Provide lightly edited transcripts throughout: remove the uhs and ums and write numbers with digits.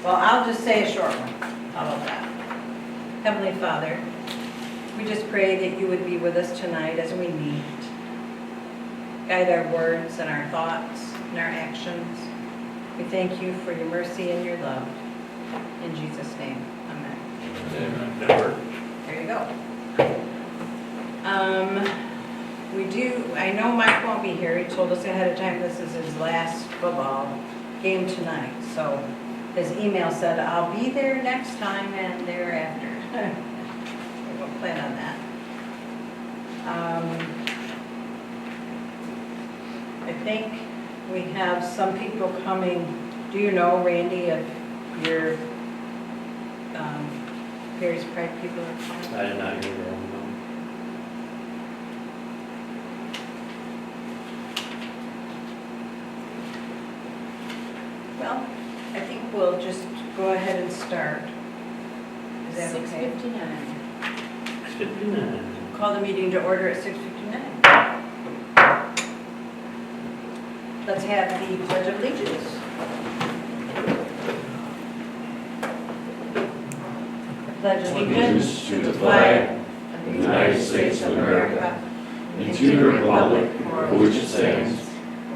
Well, I'll just say a short one. How about that? Heavenly Father, we just pray that you would be with us tonight as we meet. Guide our words and our thoughts and our actions. We thank you for your mercy and your love. In Jesus' name, amen. Amen. There you go. I know Mike won't be here. He told us ahead of time this is his last football game tonight. So his email said, I'll be there next time and thereafter. We won't plan on that. I think we have some people coming. Do you know, Randy, if your Perry's Pride people are coming? I did not hear her on Well, I think we'll just go ahead and start. Is that okay? 6:59. 59. Call the meeting to order at 6:59. Let's have the Pledge of Allegiance. Pledge allegiance to the flag of the United States of America and to the republic for which it stands,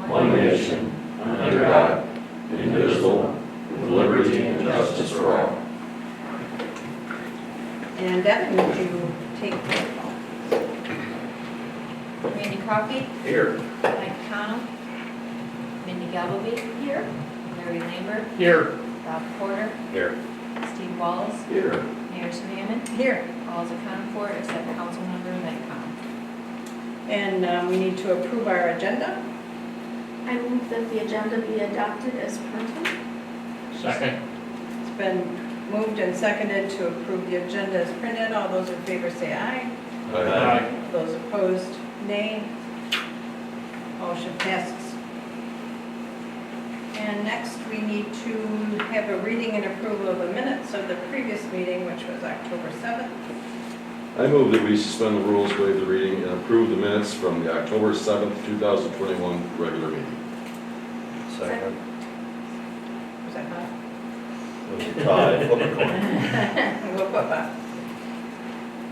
one nation, under God, indivisible, with liberty and justice for all. And Devin, would you take the call? Randy Coffey, Here. Mike Connell, Mindy Galvey here, Larry Lambert, Here. Bob Porter, Here. Steve Wallace, Here. Mayor Samammon, Here. all is accounted for except Councilmember Mike Connell. And we need to approve our agenda. I move that the agenda be adopted as printed. Second. It's been moved and seconded to approve the agenda as printed. All those in favor say aye. Aye. Those opposed, nay. Motion passes. And next, we need to have a reading and approval of the minutes of the previous meeting, which was October 7th. I move that we suspend the rules, waive the reading, and approve the minutes from the October 7th, 2021 regular meeting. Second. Was that Bob? Tie, flip a coin. We'll put Bob.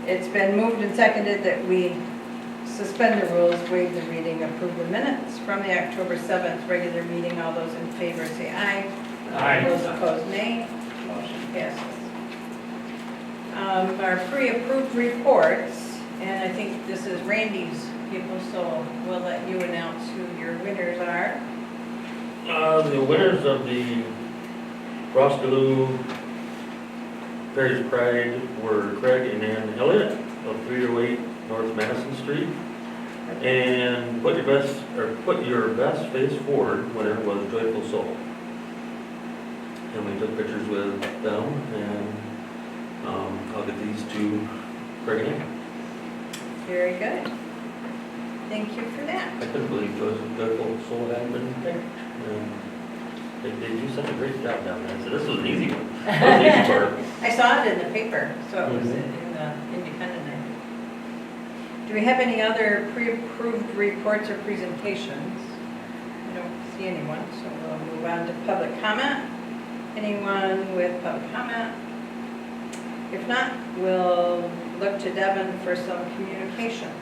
It's been moved and seconded that we suspend the rules, waive the reading, approve the minutes from the October 7th regular meeting. All those in favor say aye. Aye. Those opposed, nay. Motion passes. Our pre-approved reports, and I think this is Randy's people, so we'll let you announce who your winners are. The winners of the Roskiloo Perry's Pride were Craig and Ann Elliott of 308 North Madison Street. And put your best face forward winner was Joyful Soul. And we took pictures with them, and I'll get these to Craig and Ann. Very good. Thank you for that. I couldn't believe Joyful Soul hadn't been picked. They do such a great job down there. So this was an easy one. That was the easy part. I saw it in the paper, so it was in the Independent. Do we have any other pre-approved reports or presentations? I don't see anyone, so we'll move on to public comment. Anyone with public comment? If not, we'll look to Devin for some communications.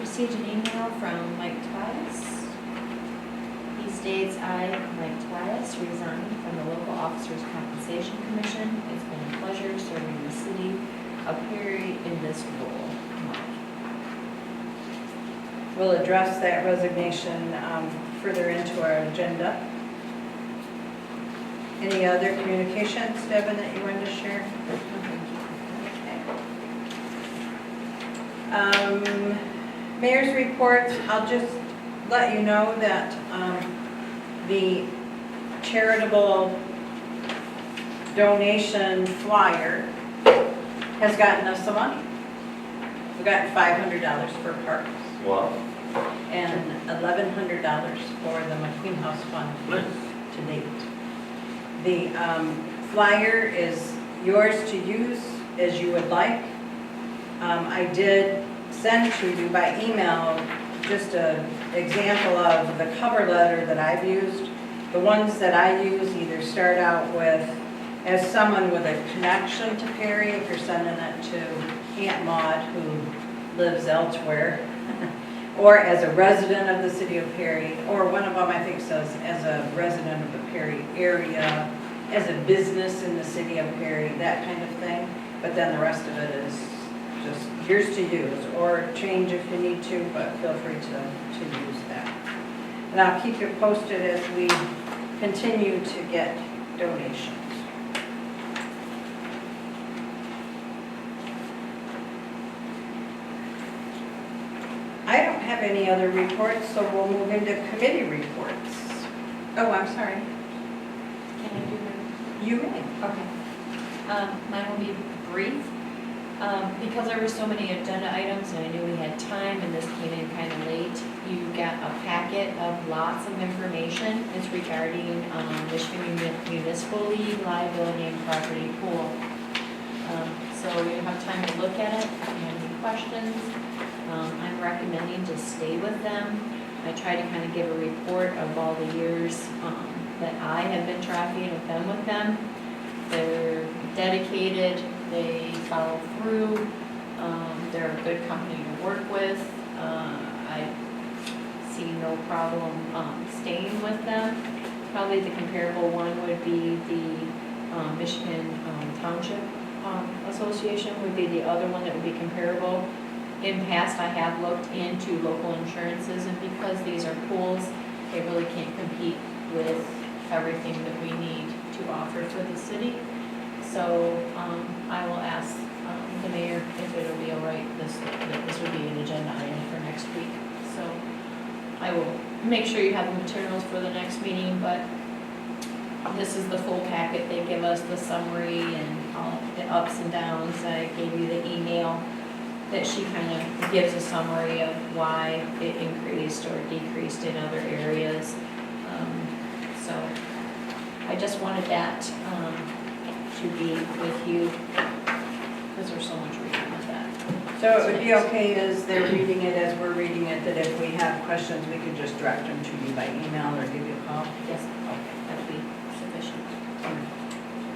Received an email from Mike Tobias. He states, I, Mike Tobias, resign from the Local Officers Compensation Commission. It's been a pleasure serving the city of Perry in this role. Mike. We'll address that resignation further into our agenda. Any other communications, Devin, that you wanted to share? Okay. Mayor's reports, I'll just let you know that the charitable donation flyer has gotten us some money. We've gotten $500 for parks Wow. and $1,100 for the McQueen House Fund Nice. to date. The flyer is yours to use as you would like. I did send to you by email just an example of the cover letter that I've used. The ones that I use either start out with, as someone with a connection to Perry, if you're sending it to Aunt Maud, who lives elsewhere, or as a resident of the city of Perry, or one of them I think says as a resident of the Perry area, as a business in the city of Perry, that kind of thing. But then the rest of it is just yours to use, or change if you need to, but feel free to use that. And I'll keep you posted as we continue to get donations. I don't have any other reports, so we'll move into committee reports. Oh, I'm sorry. Can I do that? You may. Okay. Mine will be brief. Because there were so many agenda items and I knew we had time and this came in kind of late, you got a packet of lots of information. It's regarding Michigan Municipal League liability and property pool. So you have time to look at it. If you have any questions, I'm recommending to stay with them. I try to kind of give a report of all the years that I have been tracking with them. They're dedicated, they follow through, they're a good company to work with. I see no problem staying with them. Probably the comparable one would be the Michigan Township Association would be the other one that would be comparable. In past, I have looked into local insurances, and because these are pools, they really can't compete with everything that we need to offer for the city. So I will ask the mayor if it'll be all right, that this would be an agenda item for next week. So I will make sure you have the materials for the next meeting, but this is the full packet. They give us the summary and all the ups and downs. I gave you the email that she kind of gives a summary of why it increased or decreased in other areas. So I just wanted that to be with you because there's so much reading with that. So it would be okay as they're reading it, as we're reading it, that if we have questions, we could just direct them to you by email or give you a call? Yes, okay, that'll be sufficient.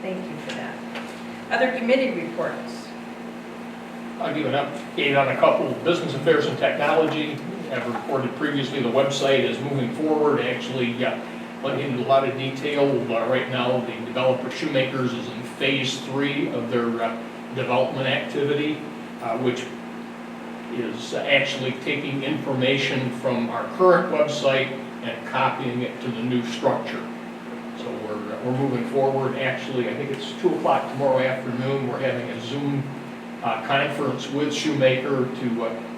Thank you for that. Other committee reports? I'll give an update on a couple of business affairs and technology. I've reported previously the website is moving forward, actually went into a lot of detail. Right now, the developer Shoemakers is in phase 3 of their development activity, which is actually taking information from our current website and copying it to the new structure. So we're moving forward. Actually, I think it's 2 o'clock tomorrow afternoon. We're having a Zoom conference with Shoemaker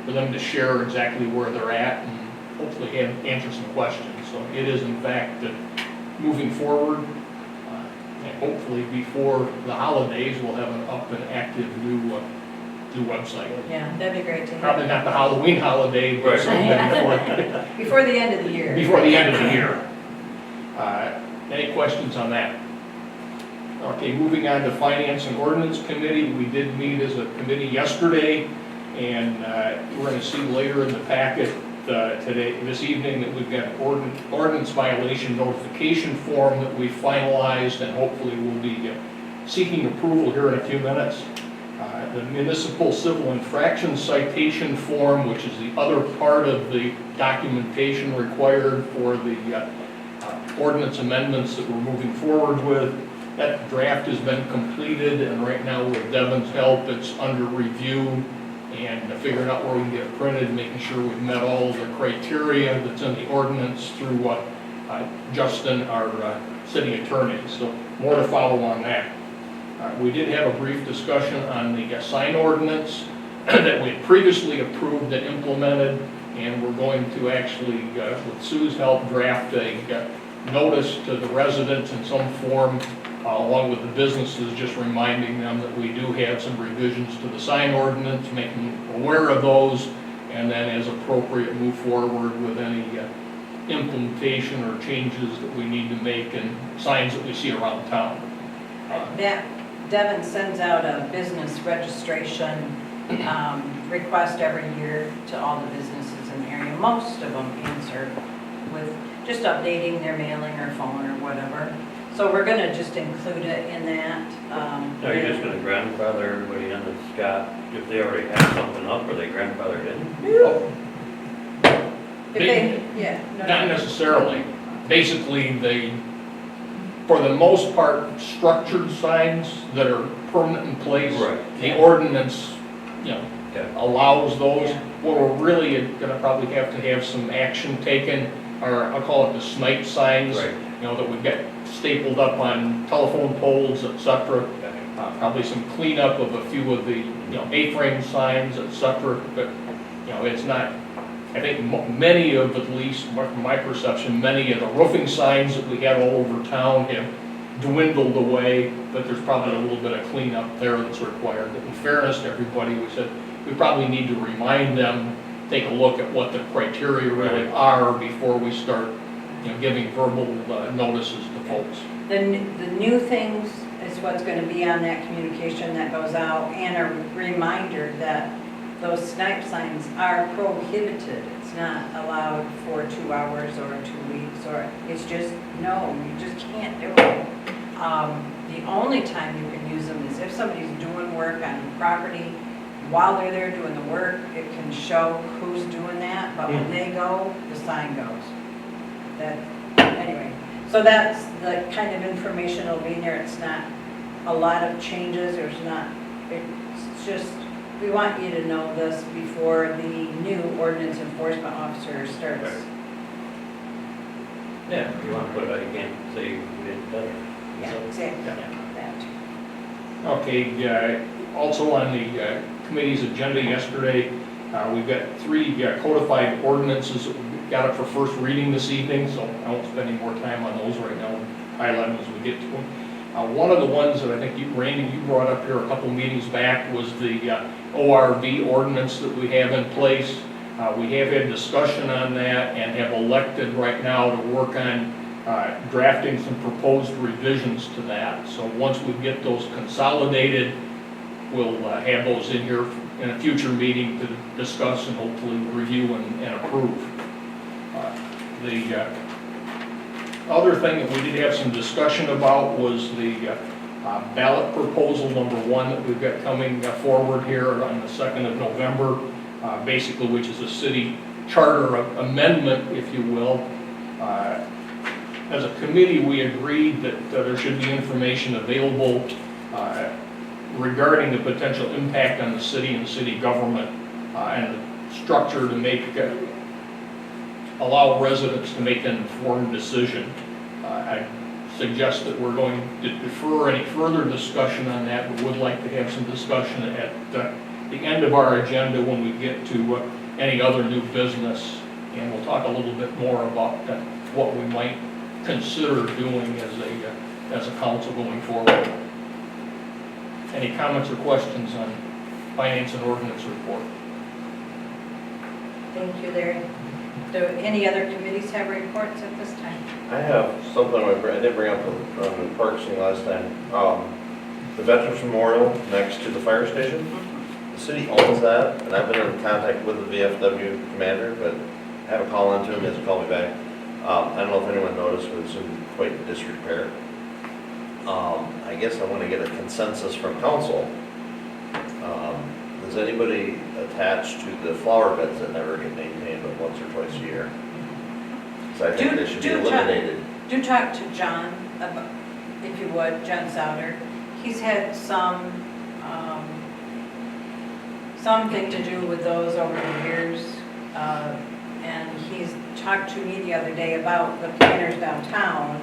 for them to share exactly where they're at and hopefully answer some questions. So it is in fact moving forward, and hopefully before the holidays we'll have an up and active new website. Yeah, that'd be great to have. Probably not the Halloween holiday, but sometime Before the end of the year. before the end of the year. Any questions on that? Okay, moving on to Finance and Ordinance Committee. We did meet as a committee yesterday, and we're going to see later in the packet this evening that we've got an ordinance violation notification form that we finalized and hopefully will be seeking approval here in a few minutes. The Municipal Civil Infraction Citation form, which is the other part of the documentation required for the ordinance amendments that we're moving forward with. That draft has been completed, and right now with Devin's help, it's under review and figuring out where we can get it printed, making sure we've met all the criteria that's in the ordinance through Justin, our city attorney. So more to follow on that. We did have a brief discussion on the sign ordinance that we had previously approved and implemented, and we're going to actually, with Sue's help, draft a notice to the residents in some form, along with the businesses, just reminding them that we do have some revisions to the sign ordinance, making them aware of those, and then as appropriate move forward with any implementation or changes that we need to make and signs that we see around town. That Devin sends out a business registration request every year to all the businesses in the area. most of them answer with just updating their mailing or phone or whatever. So we're gonna just include it in that. Are you just gonna grandfather everybody in that's got, if they already have something up, or they grandfathered in? If they, yeah. no, Not necessarily. Basically, for the most part, structured signs that are permanent in place. Right. The ordinance, Okay. allows those. Yeah. What we're really gonna probably have to have some action taken, or I'll call it the snipe signs. Right. That we've got stapled up on telephone poles, et cetera. Probably some cleanup of a few of the, A-frame signs, et cetera. But, it's not, I think many of, at least from my perception, many of the roofing signs that we have all over town have dwindled away, but there's probably a little bit of cleanup there that's required. But in fairness to everybody, we said we probably need to remind them, take a look at what the criteria really are before we start, giving verbal notices to folks. The new things is what's gonna be on that communication that goes out, and a reminder that those snipe signs are prohibited. It's not allowed for 2 hours or 2 weeks, or it's just, no, you just can't do it. The only time you can use them is if somebody's doing work on property. While they're there doing the work, it can show who's doing that, but when they go, the sign goes. Anyway, so that's the kind of information that'll be in there. It's not a lot of changes, it's just, we want you to know this before the new ordinance enforcement officer starts. Right. Yeah, if you want to put it out, you can't say you did better. Yeah, exactly, that. Okay, also on the committee's agenda yesterday, we've got 3 codified ordinances that we got up for first reading this evening, so I won't spend any more time on those right now, highlight them as we get to them. One of the ones that I think Randy, you brought up here a couple meetings back was the ORV ordinance that we have in place. We have had discussion on that and have elected right now to work on drafting some proposed revisions to that. So once we get those consolidated, we'll have those in here in a future meeting to discuss and hopefully review and approve. The other thing that we did have some discussion about was the ballot proposal number 1 that we've got coming forward here on the 2nd of November, basically which is a city charter amendment, if you will. As a committee, we agreed that there should be information available regarding the potential impact on the city and city government and the structure to allow residents to make an informed decision. I suggest that we're going to defer any further discussion on that, but would like to have some discussion at the end of our agenda when we get to any other new business, and we'll talk a little bit more about what we might consider doing as a council going forward. Any comments or questions on finance and ordinance report? Thank you, Larry. Do any other committees have reports at this time? I have something I did bring up on the parks thing last time. The Veterans Memorial next to the fire station, the city owns that, and I've been in contact with the VFW commander, but I have a call into him, he hasn't called me back. I don't know if anyone noticed, but it's in quite disrepair. I guess I want to get a consensus from council. Does anybody attach to the flower beds that never get maintained but once or twice a year? So I think they should be eliminated. Do talk to John, about, if you would, John Souter. He's had something to do with those over the years. And he's talked to me the other day about the planners downtown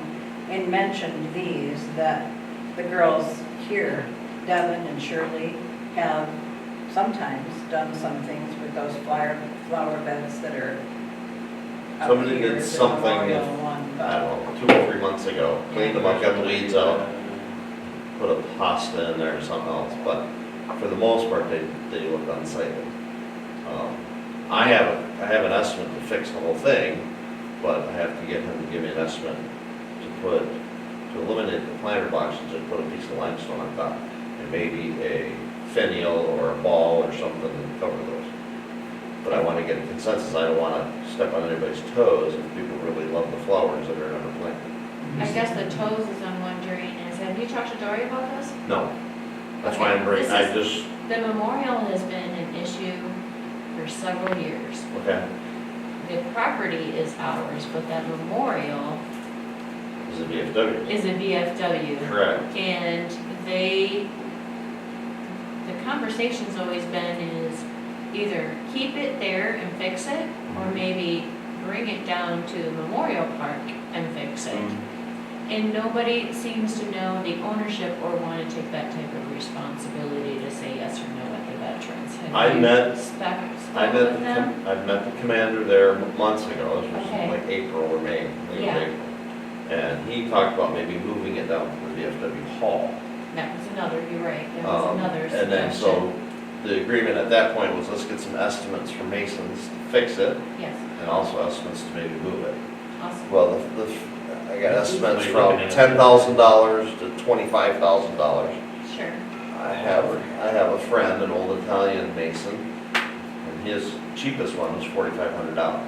and mentioned these, that the girls here, Devin and Shirley, have sometimes done some things with those flower beds that are up Somebody here, did the something, memorial I one, but- don't know, 2 or 3 months ago, cleaned them up, got the weeds out, put a pasta in there or something else, but for the most part, they look unsightly. I have an estimate to fix the whole thing, but I have to get him to give me an estimate to eliminate the planter box and just put a piece of limestone on top, and maybe a finial or a ball or something to cover those. but I want to get a consensus. I don't want to step on anybody's toes if people really love the flowers that are under planted. I guess the toes is I'm wondering is, have you talked to Dory about this? No, that's why I'm bringing, I just, The memorial has been an issue for several years. okay, The property is ours, but that memorial this is a VFW. is a VFW. Correct. And the conversation's always been is either keep it there and fix it, or maybe bring it down to the Memorial Park and fix it. And nobody seems to know the ownership or want to take that type of responsibility to say yes or no at the veterans. Have I you met- spoke I with them? I met the commander there months ago, this was Okay. like April or May, late Yeah. April. And he talked about maybe moving it down to the VFW hall. That was another, you're right, that was another And then, so, suggestion. the agreement at that point was, let's get some estimates from Masons to fix it, Yes, and also estimates to maybe move it. awesome. Well, I got estimates What are you from looking at? $10,000 to $25,000. Sure. I have a friend, an old Italian mason, and his cheapest one was $4,500.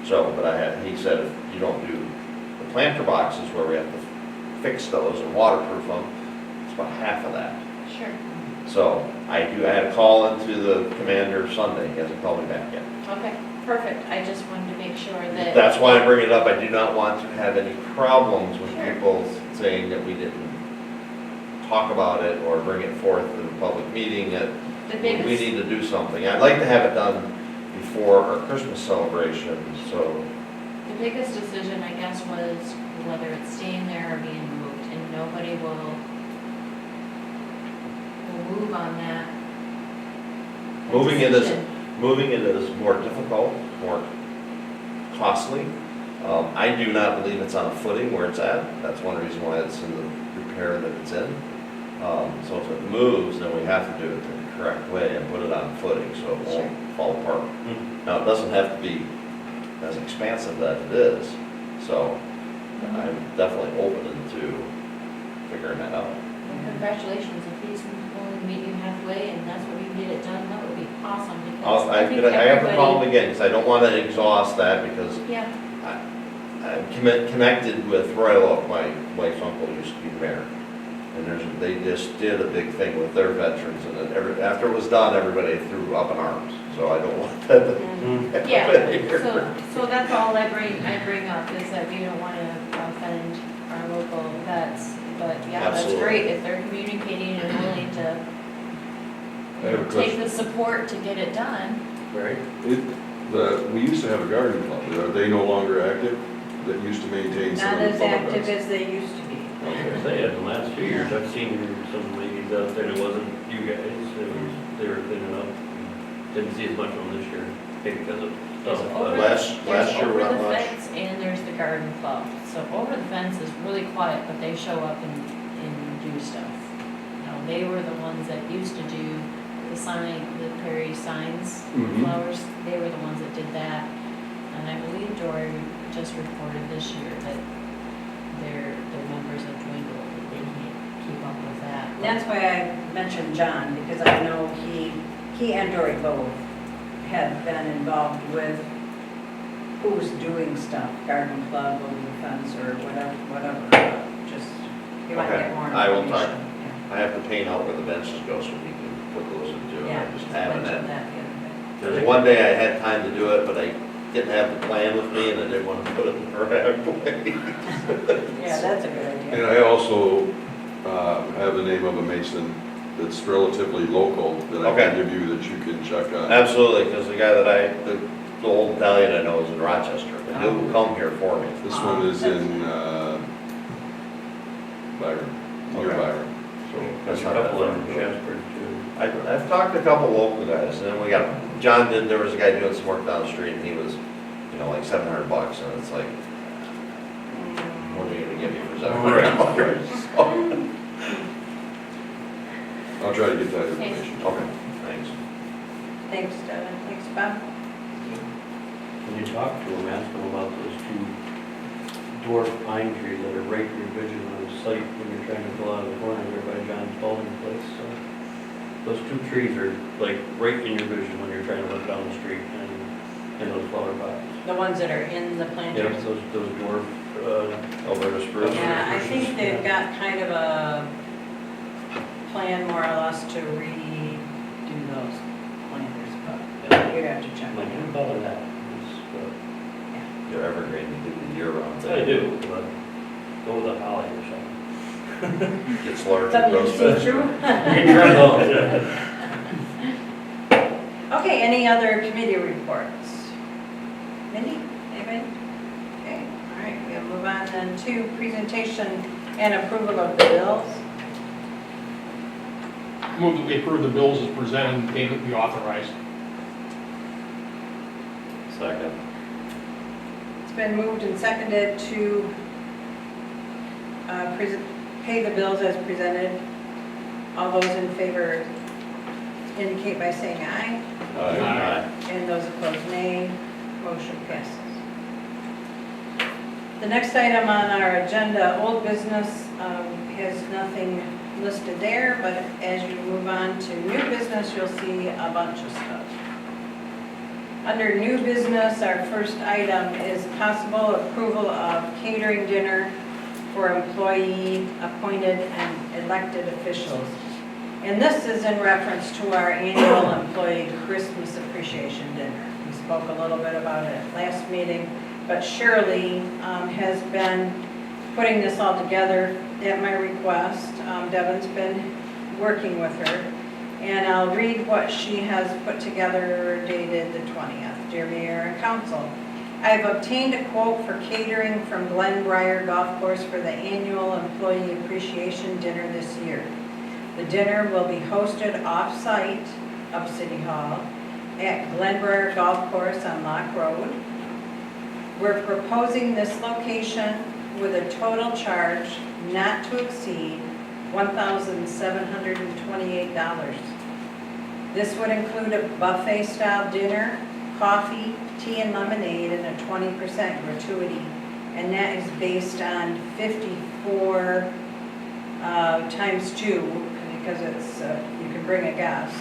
So, but he said if you don't do the planter boxes where we have to fix those and waterproof them, it's about half of that. Sure. So I had a call into the commander Sunday, he hasn't called me back yet. Okay, perfect. I just wanted to make sure that. That's why I bring it up, I do not want to have any problems with Sure. people saying that we didn't talk about it or bring it forth in a public meeting, that The we biggest, need to do something. I'd like to have it done before our Christmas celebration, so, the biggest decision, I guess, was whether it's staying there or being moved, and nobody will move on that. moving it decision. is more difficult, more costly. I do not believe it's on a footing where it's at, that's one reason why it's in the repair that it's in. So if it moves, then we have to do it the correct way and put it on footing so it Sure. won't fall apart. Now, it doesn't have to be as expansive as it is, so I'm definitely open to figuring that out. Well, congratulations, if he's willing to meet you halfway and that's what you can get it done, that would be awesome, because I I think have to call everybody. them again, because I don't want to exhaust that, because Yeah, I'm connected with Royal Oak, my wife's uncle used to be mayor. And they just did a big thing with their veterans, and then after it was done, everybody threw up in arms, so I don't want that to happen yeah, here. so that's all I bring up, is that we don't want to offend our local vets, but yeah, that's Absolutely. great, if they're communicating and willing to I have a take question. the support to get it done. Right? We used to have a garden club, are they no longer active? That used to maintain some Not of the as public active events? as they used to be. I was gonna say, in the last 2 years, I've seen some ladies out there, it wasn't you guys, they were cleaning up. Didn't see as much of them this year, maybe because of There's stuff, over, but Last there's year, over not the much. fence and there's the garden club. So over the fence is really quiet, but they show up and do stuff. Now, they were the ones that used to do the sign, the prairie signs, Mhm. flowers, they were the ones that did that. And I believe Dory just reported this year that their members have dwindled, that they can't keep up with that. And that's why I mentioned John, because I know he and Dory both have been involved with who's doing stuff, garden club, over the fence, or whatever. Just, you might Okay, get more I will talk. information. I have to paint out where the benches go so we can put those into, Yeah, I just yeah, haven't mentioned had. that the other day. There's one day I had time to do it, but I didn't have the plan with me, and I didn't want to put it in the right way. Yeah, that's a good And idea. I also have the name of a mason that's relatively local that I can Okay. give you that you can check on. Absolutely, because the guy that the old Italian I know is in Rochester, and he'll come here for me. This one is in Byron, near Okay. Byron. there's a That's not that couple far of from them, here. Jasper too. I've talked to a couple local guys, and then we got, there was a guy doing some work down the street, and he was, like $700, and it's like, what are you gonna give me for $700? I'll try to get that information. Okay, thanks. Thanks, Devin. Thanks, Bob. When you talk to them, ask them about those 2 dwarf pine trees that are right in your vision on the site when you're trying to pull out of the corner there by John's Bowling place, so. Those two trees are like right in your vision when you're trying to look down the street and those flower pots. The ones that are in the Yeah, planters? those dwarf, Alberta spruce. Yeah, I think they've got kind of a plan more or less to redo those planters, but you'd have to check. I'm like, who thought of that? They're evergreen, they do the year round. I do, but go with a holly or something. Gets larger, Something you grows see faster. through? You can try those, yeah. Okay, any other committee reports? Mindy, anybody? Okay, all right, we'll move on then to presentation and approval of the bills. Move that we approve the bills as presented and payment be authorized. Second. It's been moved and seconded to pay the bills as presented. All those in favor indicate by saying aye, Aye. and those opposed nay. Motion passes. The next item on our agenda, old business, has nothing listed there, but as you move on to new business, you'll see a bunch of stuff. Under new business, our first item is possible approval of catering dinner for employee, appointed, and elected officials. And this is in reference to our annual employee Christmas appreciation dinner. We spoke a little bit about it at last meeting, but Shirley has been putting this all together at my request. Devin's been working with her. And I'll read what she has put together dated the 20th. Dear Mayor and Council, I have obtained a quote for catering from Glenbrier Golf Course for the annual Employee Appreciation Dinner this year. The dinner will be hosted off-site of City Hall at Glenbrier Golf Course on Lock Road. We're proposing this location with a total charge not to exceed $1,728. This would include a buffet-style dinner, coffee, tea and lemonade, and a 20% gratuity. And that is based on 54 times 2, because it's you can bring a guest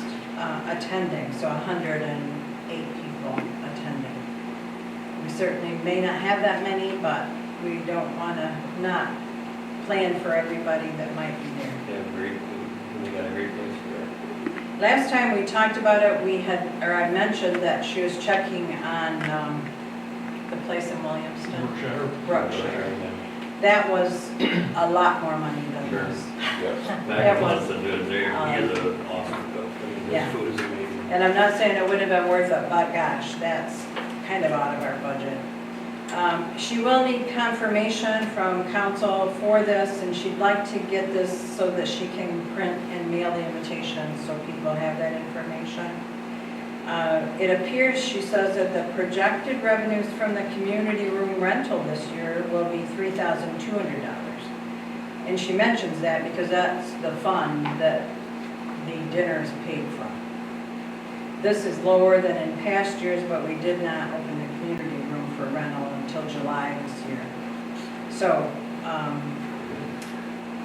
attending, so 108 people attending. We certainly may not have that many, but we don't want to not plan for everybody that might be there. Yeah, great food, and we got a great place there. Last time we talked about it, I mentioned that she was checking on the place in Williamston. Brookshire. That was a lot more money than Sure. this. Yes. Mac wants to do it there, he is an awesome cook, I mean, Yeah. his food is amazing. And I'm not saying it wouldn't have been worth it, but gosh, that's kind of out of our budget. She will need confirmation from council for this, and she'd like to get this so that she can print and mail the invitations so people have that information. It appears, she says, that the projected revenues from the community room rental this year will be $3,200. And she mentions that because that's the fund that the dinner is paid from. This is lower than in past years, but we did not open the community room for rental until July this year. So,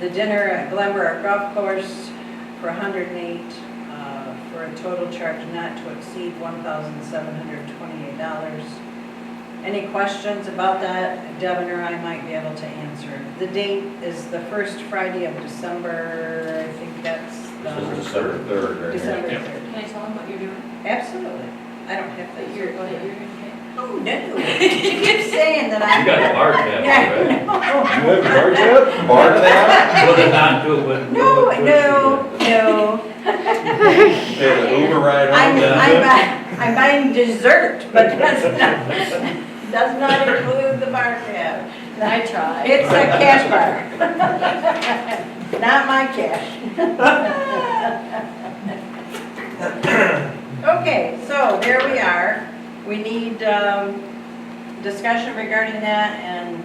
the dinner at Glenbrier Golf Course for 108, for a total charge not to exceed $1,728. Any questions about that? Devin or I might be able to answer. The date is the first Friday of December. I think that's This is the December 3rd, right? December Yep. 3rd. Can I tell them what you're doing? Absolutely. I don't have That to. you're gonna pay? Oh, no. She keeps saying that I'm. You got the bar tab, Yeah, right? I You know. have your bar tab? Bar tab? Well, then not do it with. No, no. Pay the Uber ride I'm home? buying dessert, but does not include the bar tab. I tried. It's a cash bar. Not my cash. Okay, so there we are. We need discussion regarding that, and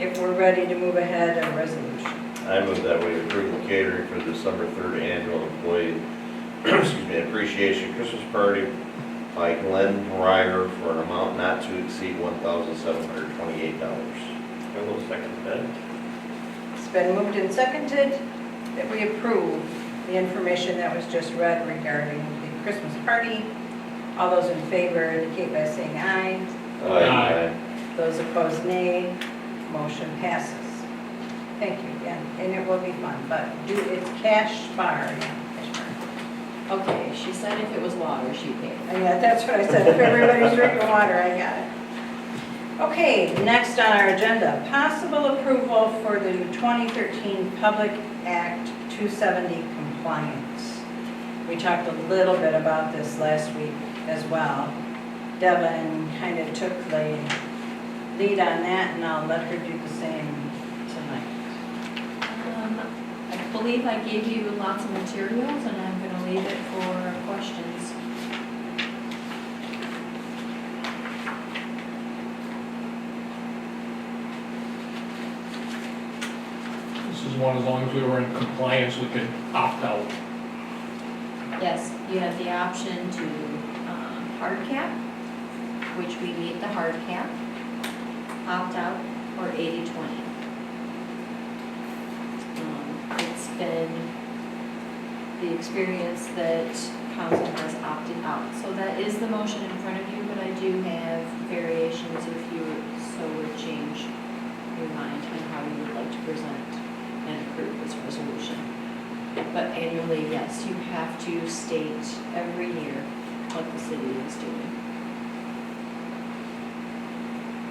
if we're ready to move ahead, a resolution. I move that we approve the catering for the December 3rd annual employee, appreciation Christmas party by Glenn Breyer for an amount not to exceed $1,728. I will second that. It's been moved and seconded that we approve the information that was just read regarding the Christmas party. All those in favor indicate by saying aye. Aye. Those opposed, nay. Motion passes. Thank you again, and it will be fun, but it's cash bar. Okay, she said if it was water, she paid. Yeah, that's what I said, if everybody's drinking water, I got it. Okay, next on our agenda, possible approval for the 2013 Public Act 270 compliance. We talked a little bit about this last week as well. Devin kind of took the lead on that, and I'll let her do the same tonight. I believe I gave you lots of materials, and I'm going to leave it for questions. This is one, as long as we were in compliance, we could opt out. Yes, you have the option to hard cap, which we meet the hard cap, opt out, or 80/20. It's been the experience that council has opted out. So that is the motion in front of you, but I do have variations if you so would change your mind on how you would like to present and approve this resolution. But annually, yes, you have to state every year what the city is doing.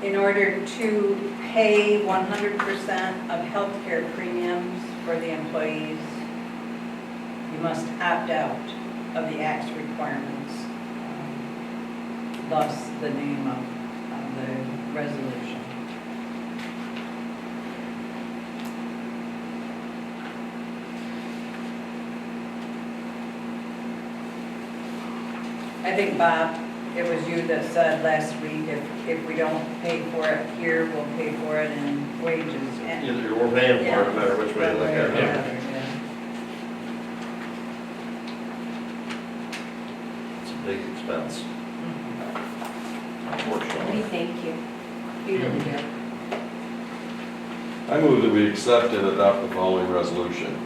In order to pay 100% of healthcare premiums for the employees, you must opt out of the Act's requirements. Thus, the name of the resolution. I think, Bob, it was you that said last week, if we don't pay for it here, we'll pay for it in wages. And Either we're paying for it, no matter which way you look at it. Yeah. It's a big expense, We unfortunately. thank you. We really do. I move that we accept and adopt the following resolution.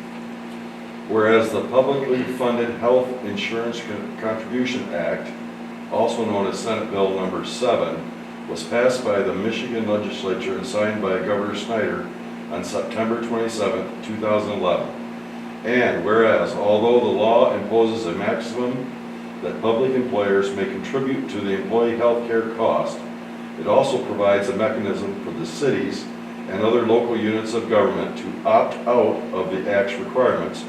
Whereas the Publicly Funded Health Insurance Contribution Act, also known as Senate Bill Number 7, was passed by the Michigan Legislature and signed by Governor Snyder on September 27, 2011. And whereas, although the law imposes a maximum that public employers may contribute to the employee health care cost, it also provides a mechanism for the cities and other local units of government to opt out of the Act's requirements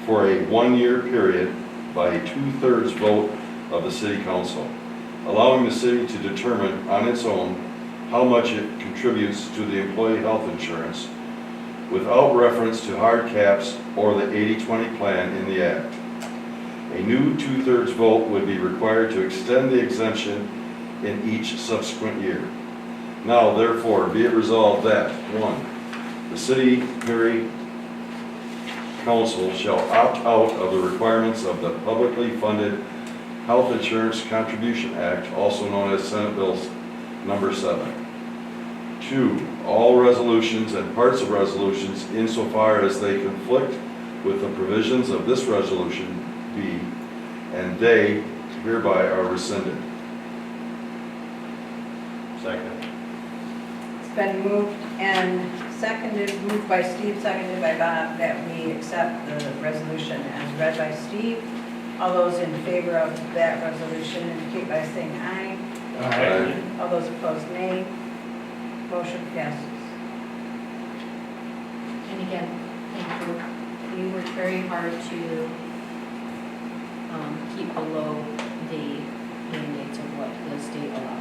for a one-year period by a 2/3 vote of the city council, allowing the city to determine on its own how much it contributes to the employee health insurance without reference to hard caps or the 80/20 plan in the Act. A new 2/3 vote would be required to extend the exemption in each subsequent year. Now, therefore, be it resolved that, 1, the city Perry Council shall opt out of the requirements of the Publicly Funded Health Insurance Contribution Act, also known as Senate Bill Number 7. 2, all resolutions and parts of resolutions insofar as they conflict with the provisions of this resolution be, and they hereby are rescinded. Second. It's been moved and seconded, moved by Steve, seconded by Bob, that we accept the resolution as read by Steve. All those in favor of that resolution indicate by saying aye. Aye. All those opposed, nay. Motion passes. And again, thank you. You worked very hard to keep below the mandates of what the state allows.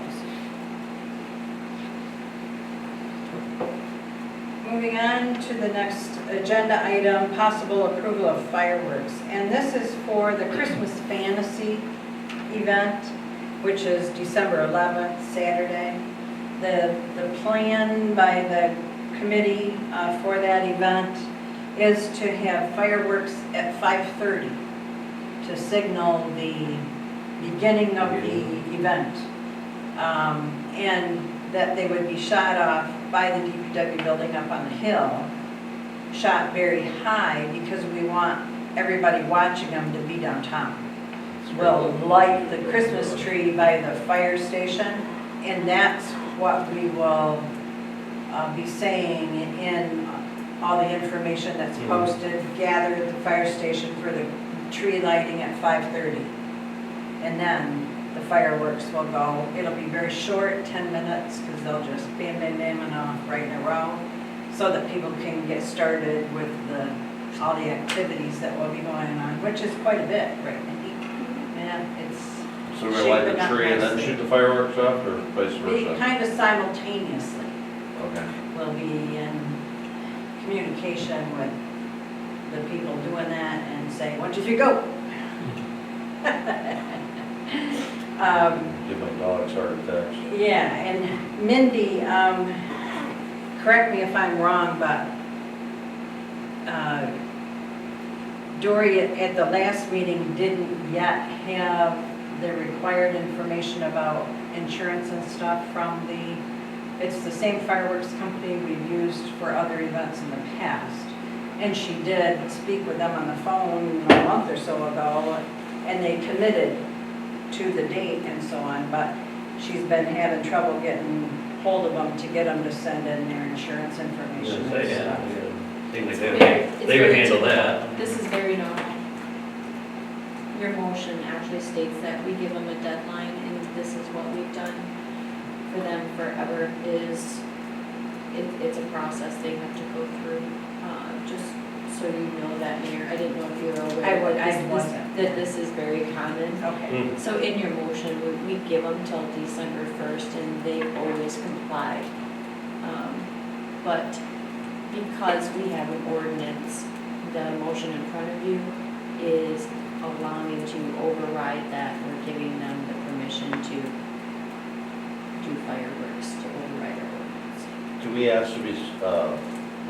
Moving on to the next agenda item, possible approval of fireworks. And this is for the Christmas Fantasy event, which is December 11th, Saturday. The plan by the committee for that event is to have fireworks at 5:30 to signal the beginning of the event. And that they would be shot off by the DPW building up on the hill, shot very high, because we want everybody watching them to be downtown. We'll light the Christmas tree by the fire station, and that's what we will be saying in all the information that's posted, gathered at the fire station for the tree lighting at 5:30. And then the fireworks will go. It'll be very short, 10 minutes, because they'll just bam, bam, bam, and off right in a row, so that people can get started with all the activities that will be going on, which is quite a bit, right, Mindy? Yeah, it's So we're gonna light shaping the up tree and then nicely. shoot the fireworks off, or vice Be versa? kind of simultaneously. Okay. We'll be in communication with the people doing that and say, 1, 2, 3, go. Give my dogs heart attacks. Yeah, and Mindy, correct me if I'm wrong, but Dory at the last meeting didn't yet have the required information about insurance and stuff from it's the same fireworks company we've used for other events in the past. And she did speak with them on the phone a month or so ago, and they committed to the date and so on, but she's been having trouble getting hold of them to get them to send in their insurance information and stuff. Seems like It's they would very handle typical. that. This is very normal. Your motion actually states that we give them a deadline, and this is what we've done for them forever, it's a process they have to go through. Just so you know that, Mayor, I didn't know if you were aware that this is very common. Okay, So in your motion, we give them till December 1st, and they've always complied. But because we have an ordinance, the motion in front of you is allowing to override that. We're giving them the permission to do fireworks, to override our ordinance. Do we ask to be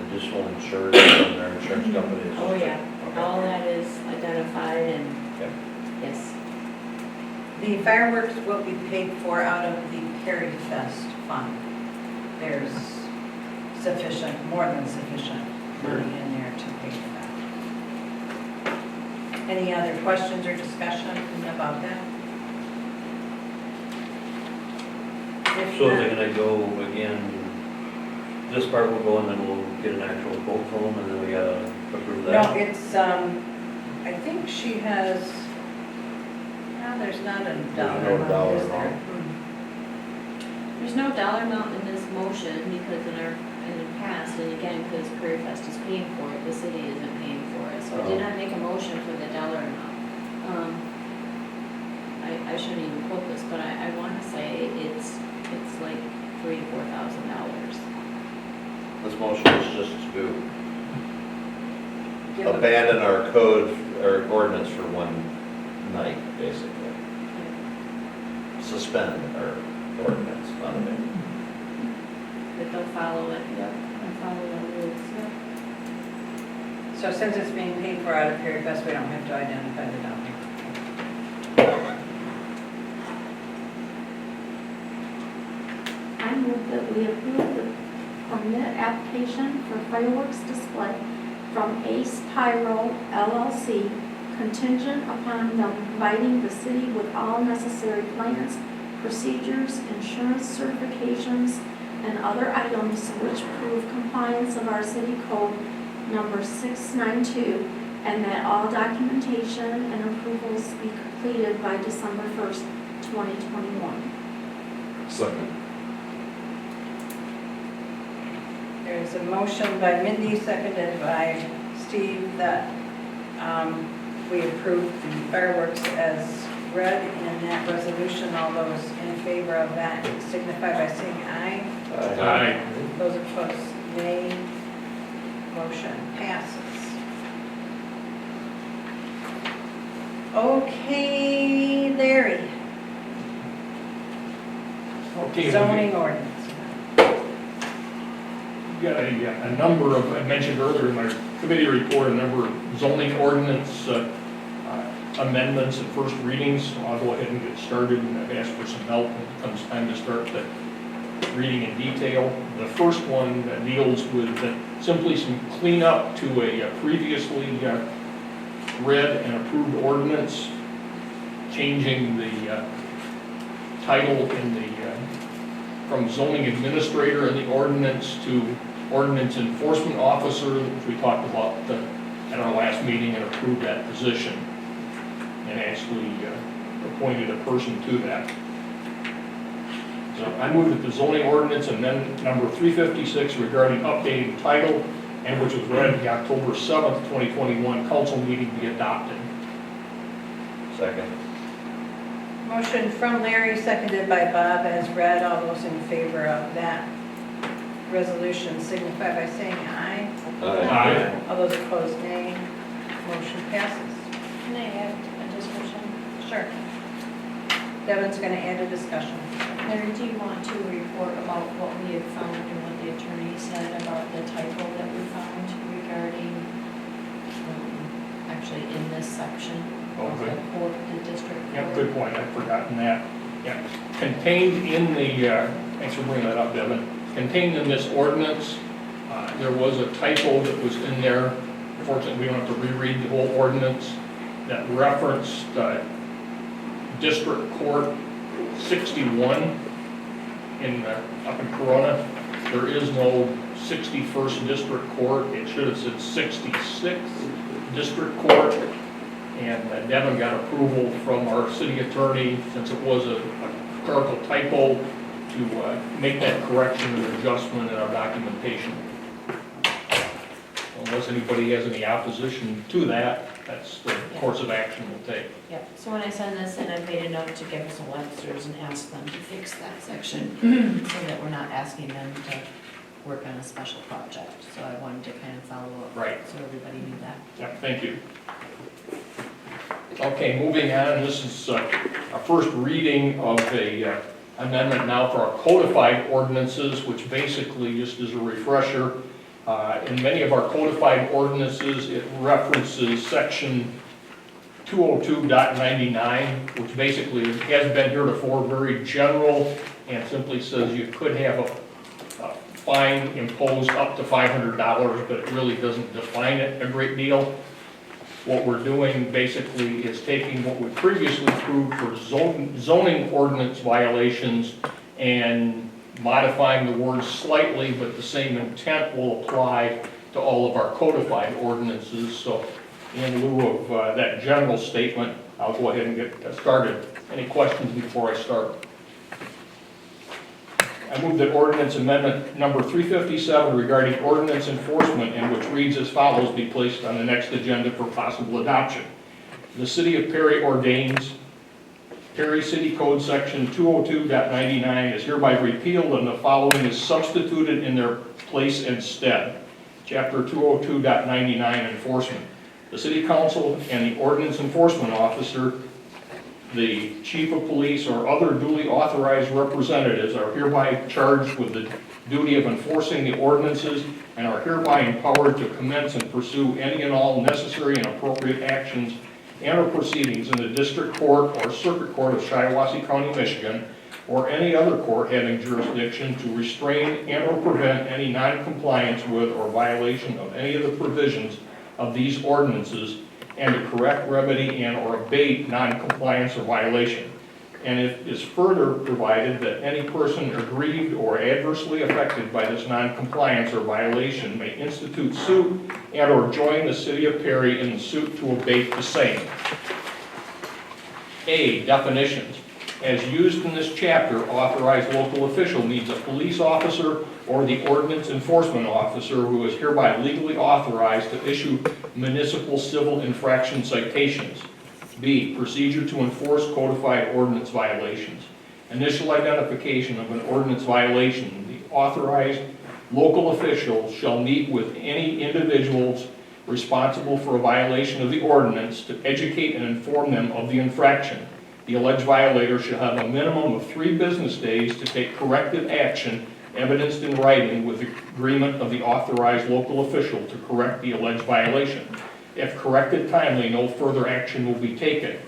additional insured from their insurance companies? Oh, yeah. Okay. All that is identified, and Okay. yes. the fireworks will be paid for out of the Perry Fest fund. There's sufficient, more than sufficient money in there to pay for that. Any other questions or discussion about that? If So is not- it gonna go again, this part will go and then we'll get an actual quote from them and then we gotta approve that? No, it's, I think she has, there's not a dollar no amount, dollar is there? amount. There's no dollar amount in this motion because in the past, and again, because Prairie Fest is paying for it, the city isn't paying for it. So I did not make a motion for the dollar amount. I shouldn't even quote this, but I want to say it's like $3,000 to $4,000. This motion is just to Give them- abandon our code, our ordinance for one night, basically. Suspend our ordinance, not abandon. But they'll follow it, yep, and follow the rules, yep. So since it's being paid for out of Perry Fest, we don't have to identify the dollar. I move that we approve the permit application for fireworks display from Ace Pyro LLC, contingent upon them providing the city with all necessary plans, procedures, insurance certifications, and other items which prove compliance of our city code number 692, and that all documentation and approvals be completed by December 1st, 2021. Second. There's a motion by Mindy, seconded by Steve, that we approve the fireworks as read in that resolution. All those in favor of that signify by saying aye. Aye. Those opposed, nay. Motion passes. Okay, Larry. Okay. Zoning ordinance. Got a number of, I mentioned earlier in my committee report, a number of zoning ordinance amendments and first readings. So I'll go ahead and get started, and I've asked for some help when it comes time to start the reading in detail. The first one that deals with simply some cleanup to a previously read an approved ordinance changing the title in the, from zoning administrator in the ordinance to ordinance enforcement officer, which we talked about at our last meeting and approved that position. And actually appointed a person to that. So I move that the zoning ordinance amendment number 356 regarding updating title and which was read at the October 7th, 2021 council meeting be adopted. Second. Motion from Larry, seconded by Bob, as read. All those in favor of that resolution signify by saying aye. Aye. All those opposed, nay. Motion passes. Can I add a discussion? Sure. Devin's going to add a discussion. Larry, do you want to report about what we had found and what the attorney said about the typo that we found regarding, actually in this section of the Okay. court, the district court? Yeah, good point, I'd forgotten that. Yeah, contained in the, thanks for bringing that up, Devin. Contained in this ordinance, there was a typo that was in there. Fortunately, we don't have to reread the whole ordinance that referenced District Court 61 in, up in Corona. There is no 61st District Court. It should have said 66th District Court. And Devin got approval from our city attorney, since it was a clerical typo, to make that correction and adjustment in our documentation. Unless anybody has any opposition to that, that's the course of action we'll take. Yep, so when I send this in, I made a note to give some Websters and ask them to fix that section, so that we're not asking them to work on a special project. So I wanted to kind of follow up. Right. So everybody knew that. Yeah, thank you. Okay, moving on, this is our first reading of a amendment now for our codified ordinances, which basically, just as a refresher, in many of our codified ordinances, it references section 202.99, which basically has been heretofore very general and simply says you could have a fine imposed up to $500, but it really doesn't define it a great deal. What we're doing basically is taking what we previously approved for zoning ordinance violations and modifying the words slightly, but the same intent will apply to all of our codified ordinances. So in lieu of that general statement, I'll go ahead and get started. Any questions before I start? I move that ordinance amendment number 357 regarding ordinance enforcement, and which reads as follows, be placed on the next agenda for possible adoption. The City of Perry ordains Perry City Code Section 202.99 is hereby repealed and the following is substituted in their place instead. Chapter 202.99 Enforcement. The City Council and the Ordinance Enforcement Officer, the Chief of Police, or other duly authorized representatives are hereby charged with the duty of enforcing the ordinances and are hereby empowered to commence and pursue any and all necessary and appropriate actions and or proceedings in the District Court or Circuit Court of Shiawassee County, Michigan, or any other court having jurisdiction to restrain and or prevent any non-compliance with or violation of any of the provisions of these ordinances, and to correct, remedy, and or abate non-compliance or violation. And it is further provided that any person aggrieved or adversely affected by this non-compliance or violation may institute suit and or join the City of Perry in the suit to abate the same. A, definitions. As used in this chapter, authorized local official means a police officer or the ordinance enforcement officer who is hereby legally authorized to issue municipal civil infraction citations. B, procedure to enforce codified ordinance violations. Initial identification of an ordinance violation. The authorized local official shall meet with any individuals responsible for a violation of the ordinance to educate and inform them of the infraction. The alleged violator shall have a minimum of 3 business days to take corrective action evidenced in writing with the agreement of the authorized local official to correct the alleged violation. If corrected timely, no further action will be taken.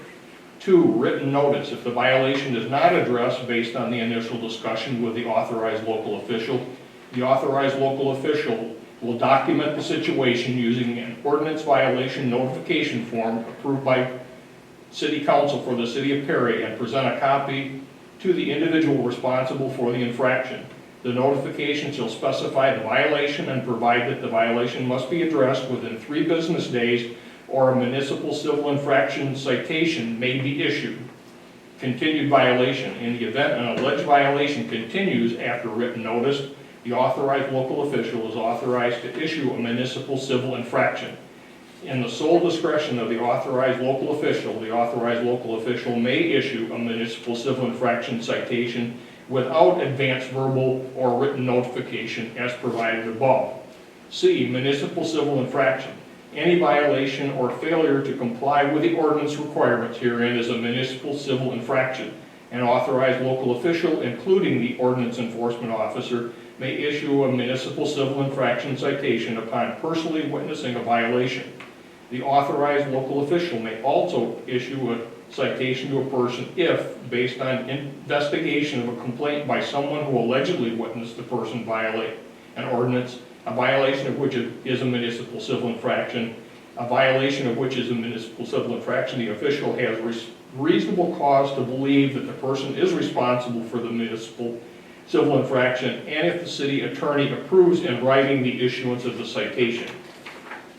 2, written notice. If the violation is not addressed based on the initial discussion with the authorized local official, the authorized local official will document the situation using an ordinance violation notification form approved by City Council for the City of Perry and present a copy to the individual responsible for the infraction. The notification shall specify the violation and provide that the violation must be addressed within 3 business days or a municipal civil infraction citation may be issued. Continued violation. In the event an alleged violation continues after written notice, the authorized local official is authorized to issue a municipal civil infraction. In the sole discretion of the authorized local official may issue a municipal civil infraction citation without advance verbal or written notification as provided above. C, municipal civil infraction. Any violation or failure to comply with the ordinance requirements herein is a municipal civil infraction. An authorized local official, including the ordinance enforcement officer, may issue a municipal civil infraction citation upon personally witnessing a violation. The authorized local official may also issue a citation to a person if, based on investigation of a complaint by someone who allegedly witnessed the person violate an ordinance, a violation of which is a municipal civil infraction, a violation of which is a municipal civil infraction, the official has reasonable cause to believe that the person is responsible for the municipal civil infraction, and if the city attorney approves in writing the issuance of the citation.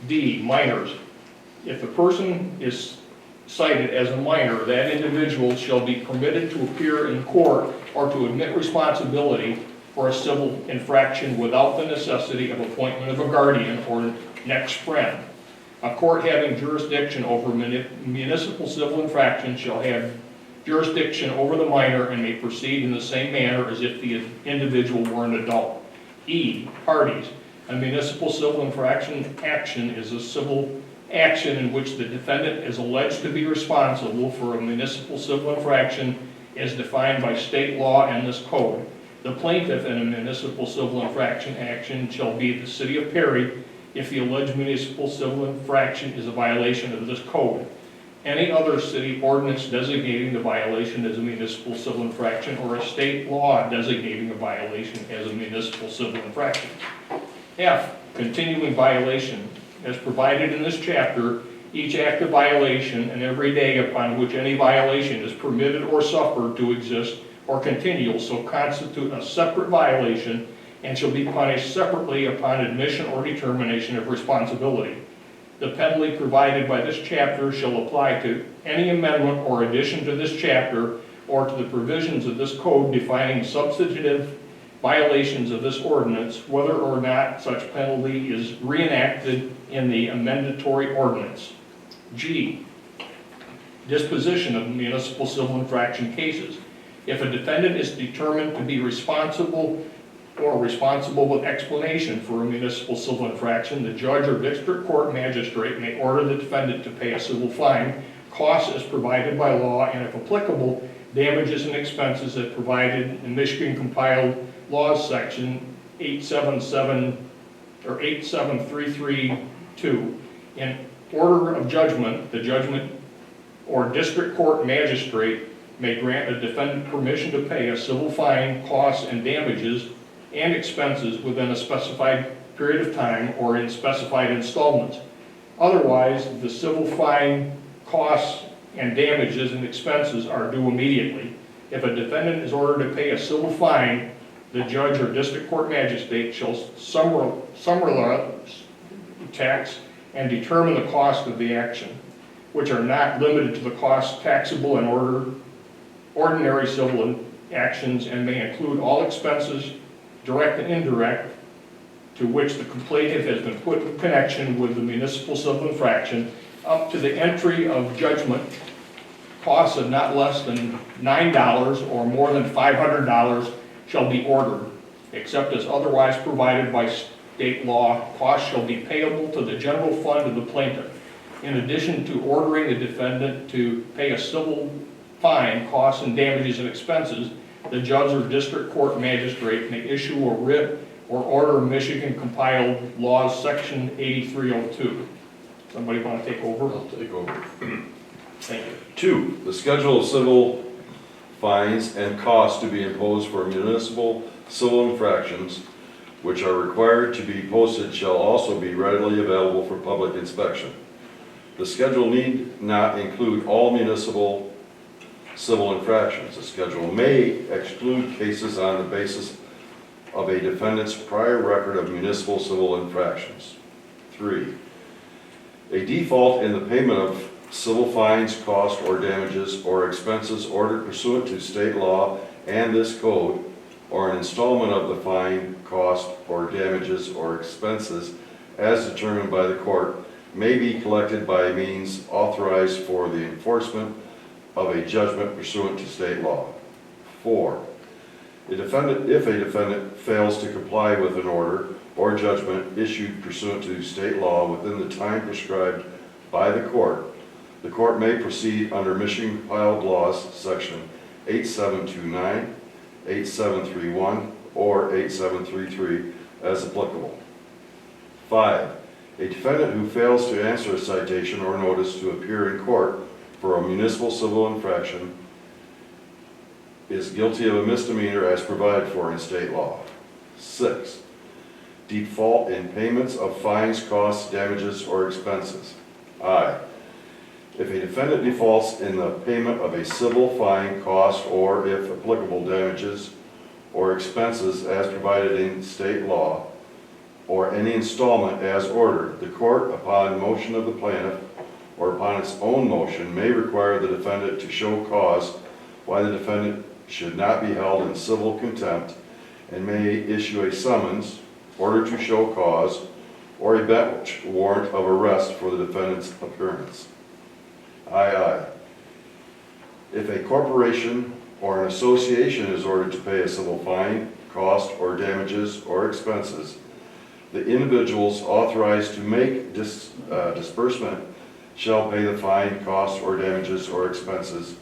D, minors. If the person is cited as a minor, that individual shall be permitted to appear in court or to admit responsibility for a civil infraction without the necessity of appointment of a guardian or next friend. A court having jurisdiction over municipal civil infraction shall have jurisdiction over the minor and may proceed in the same manner as if the individual were an adult. E, parties. A municipal civil infraction action is a civil action in which the defendant is alleged to be responsible for a municipal civil infraction as defined by state law and this code. The plaintiff in a municipal civil infraction action shall be the City of Perry if the alleged municipal civil infraction is a violation of this code. Any other city ordinance designating the violation as a municipal civil infraction or a state law designating a violation as a municipal civil infraction. F, continuing violation. As provided in this chapter, each act of violation and every day upon which any violation is permitted or suffered to exist or continue shall constitute a separate violation and shall be punished separately upon admission or determination of responsibility. The penalty provided by this chapter shall apply to any amendment or addition to this chapter or to the provisions of this code defining substantive violations of this ordinance, whether or not such penalty is reenacted in the amendatory ordinance. G, disposition of municipal civil infraction cases. If a defendant is determined to be responsible or responsible with explanation for a municipal civil infraction, the judge or district court magistrate may order the defendant to pay a civil fine, costs as provided by law, and if applicable, damages and expenses as provided in Michigan compiled laws section 877 or 87332. In order of judgment, the judgment or district court magistrate may grant a defendant permission to pay a civil fine, costs, and damages and expenses within a specified period of time or in specified installments. Otherwise, the civil fine, costs, and damages and expenses are due immediately. If a defendant is ordered to pay a civil fine, the judge or district court magistrate shall summarize tax and determine the cost of the action, which are not limited to the costs taxable in ordinary civil actions and may include all expenses, direct and indirect, to which the complainant has been put in connection with the municipal civil infraction, up to the entry of judgment. Costs of not less than $9 or more than $500 shall be ordered, except as otherwise provided by state law. Costs shall be payable to the general fund of the plaintiff. In addition to ordering the defendant to pay a civil fine, costs, and damages and expenses, the judge or district court magistrate may issue a writ or order Michigan compiled laws section 8302. Somebody want to take over? I'll take over. Thank you. 2, the schedule of civil fines and costs to be imposed for municipal civil infractions which are required to be posted, shall also be readily available for public inspection. The schedule need not include all municipal civil infractions. The schedule may exclude cases on the basis of a defendant's prior record of municipal civil infractions. 3. A default in the payment of civil fines, costs, or damages or expenses ordered pursuant to state law and this code, or an installment of the fine, cost, or damages or expenses as determined by the court, may be collected by means authorized for the enforcement of a judgment pursuant to state law. 4. If a defendant fails to comply with an order or judgment issued pursuant to state law within the time prescribed by the court may proceed under Michigan Compiled Laws, Section 8729, 8731, or 8733, as applicable. 5. A defendant who fails to answer a citation or notice to appear in court for a municipal civil infraction is guilty of a misdemeanor as provided for in state law. 6. Default in payments of fines, costs, damages, or expenses. I. If a defendant defaults in the payment of a civil fine, cost, or, if applicable, damages or expenses as provided in state law, or any installment as ordered, the court, upon motion of the plaintiff or upon its own motion, may require the defendant to show cause why the defendant should not be held in civil contempt, and may issue a summons, order to show cause, or a bench warrant of arrest for the defendant's appearance. II. If a corporation or an association is ordered to pay a civil fine, cost, or damages or expenses, the individuals authorized to make disbursement shall pay the fine, cost, or damages or expenses,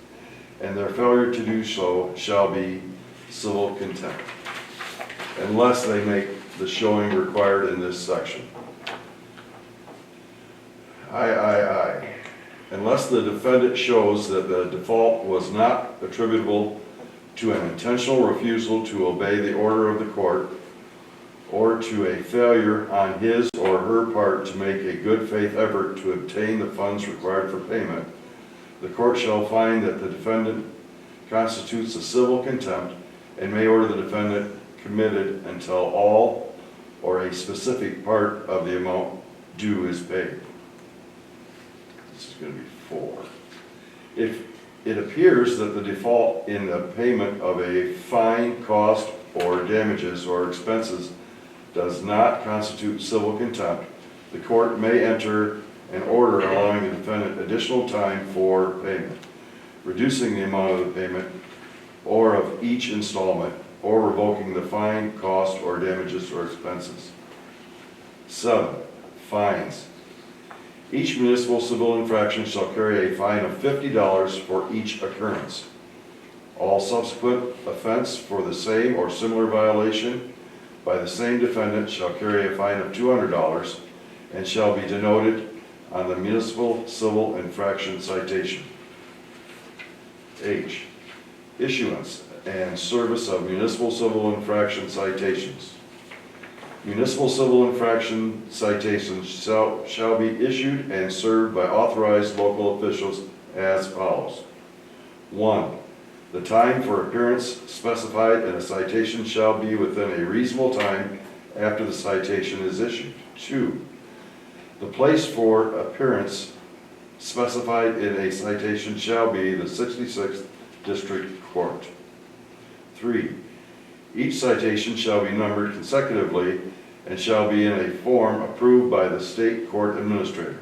and their failure to do so shall be civil contempt, unless they make the showing required in this section. III. Unless the defendant shows that the default was not attributable to an intentional refusal to obey the order of the court, or to a failure on his or her part to make a good faith effort to obtain the funds required for payment, the court shall find that the defendant constitutes a civil contempt and may order the defendant committed until all or a specific part of the amount due is paid. This is going to be 4. If it appears that the default in the payment of a fine, cost, or damages or expenses does not constitute civil contempt, the court may enter an order allowing the defendant additional time for payment, reducing the amount of the payment or of each installment, or revoking the fine, cost, or damages or expenses. 7. Fines. Each municipal civil infraction shall carry a fine of $50 for each occurrence. All subsequent offense for the same or similar violation by the same defendant shall carry a fine of $200 and shall be denoted on the municipal civil infraction citation. H. Issuance and service of municipal civil infraction citations. Municipal civil infraction citations shall be issued and served by authorized local officials as follows. 1. The time for appearance specified in a citation shall be within a reasonable time after the citation is issued. 2. The place for appearance specified in a citation shall be the 66th District Court. 3. Each citation shall be numbered consecutively and shall be in a form approved by the State Court Administrator.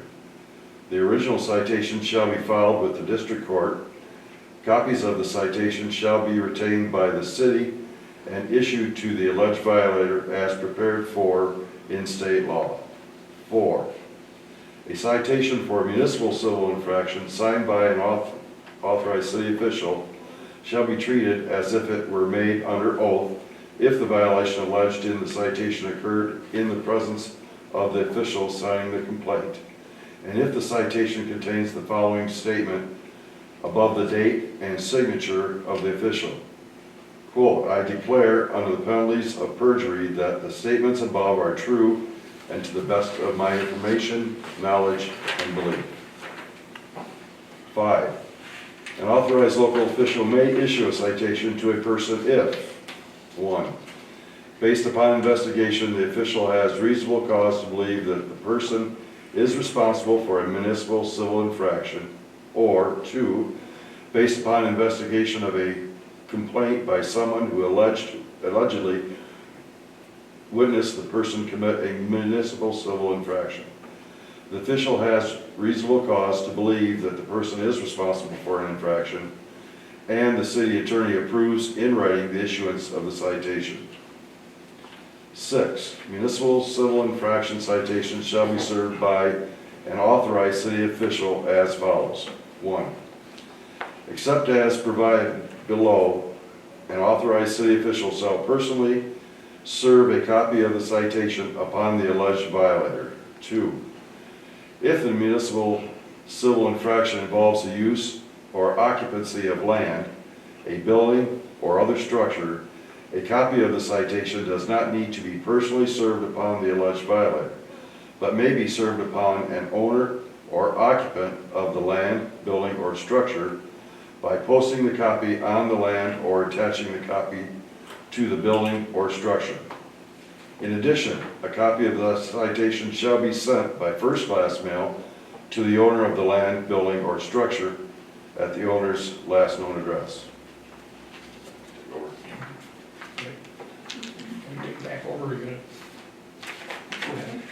The original citation shall be filed with the District Court. Copies of the citation shall be retained by the city and issued to the alleged violator as prepared for in state law. 4. A citation for a municipal civil infraction signed by an authorized city official shall be treated as if it were made under oath if the violation alleged in the citation occurred in the presence of the official signing the complaint, and if the citation contains the following statement above the date and signature of the official. quote, "I declare under the penalties of perjury that the statements above are true and to the best of my information, knowledge, and belief." 5, an authorized local official may issue a citation to a person if, 1, based upon investigation, the official has reasonable cause to believe that the person is responsible for a municipal civil infraction, or 2, based upon investigation of a complaint by someone who allegedly witnessed the person commit a municipal civil infraction. The official has reasonable cause to believe that the person is responsible for an infraction, and the city attorney approves in writing the issuance of the citation. 6, municipal civil infraction citations shall be served by an authorized city official as follows. 1, except as provided below, an authorized city official shall personally serve a copy of the citation upon the alleged violator. 2, if the municipal civil infraction involves the use or occupancy of land, a building, or other structure, a copy of the citation does not need to be personally served upon the alleged violator, but may be served upon an owner or occupant of the land, building, or structure by posting the copy on the land or attaching the copy to the building or structure. In addition, a copy of the citation shall be sent by first-class mail to the owner of the land, building, or structure at the owner's last known address. Can we get back over again? Go ahead.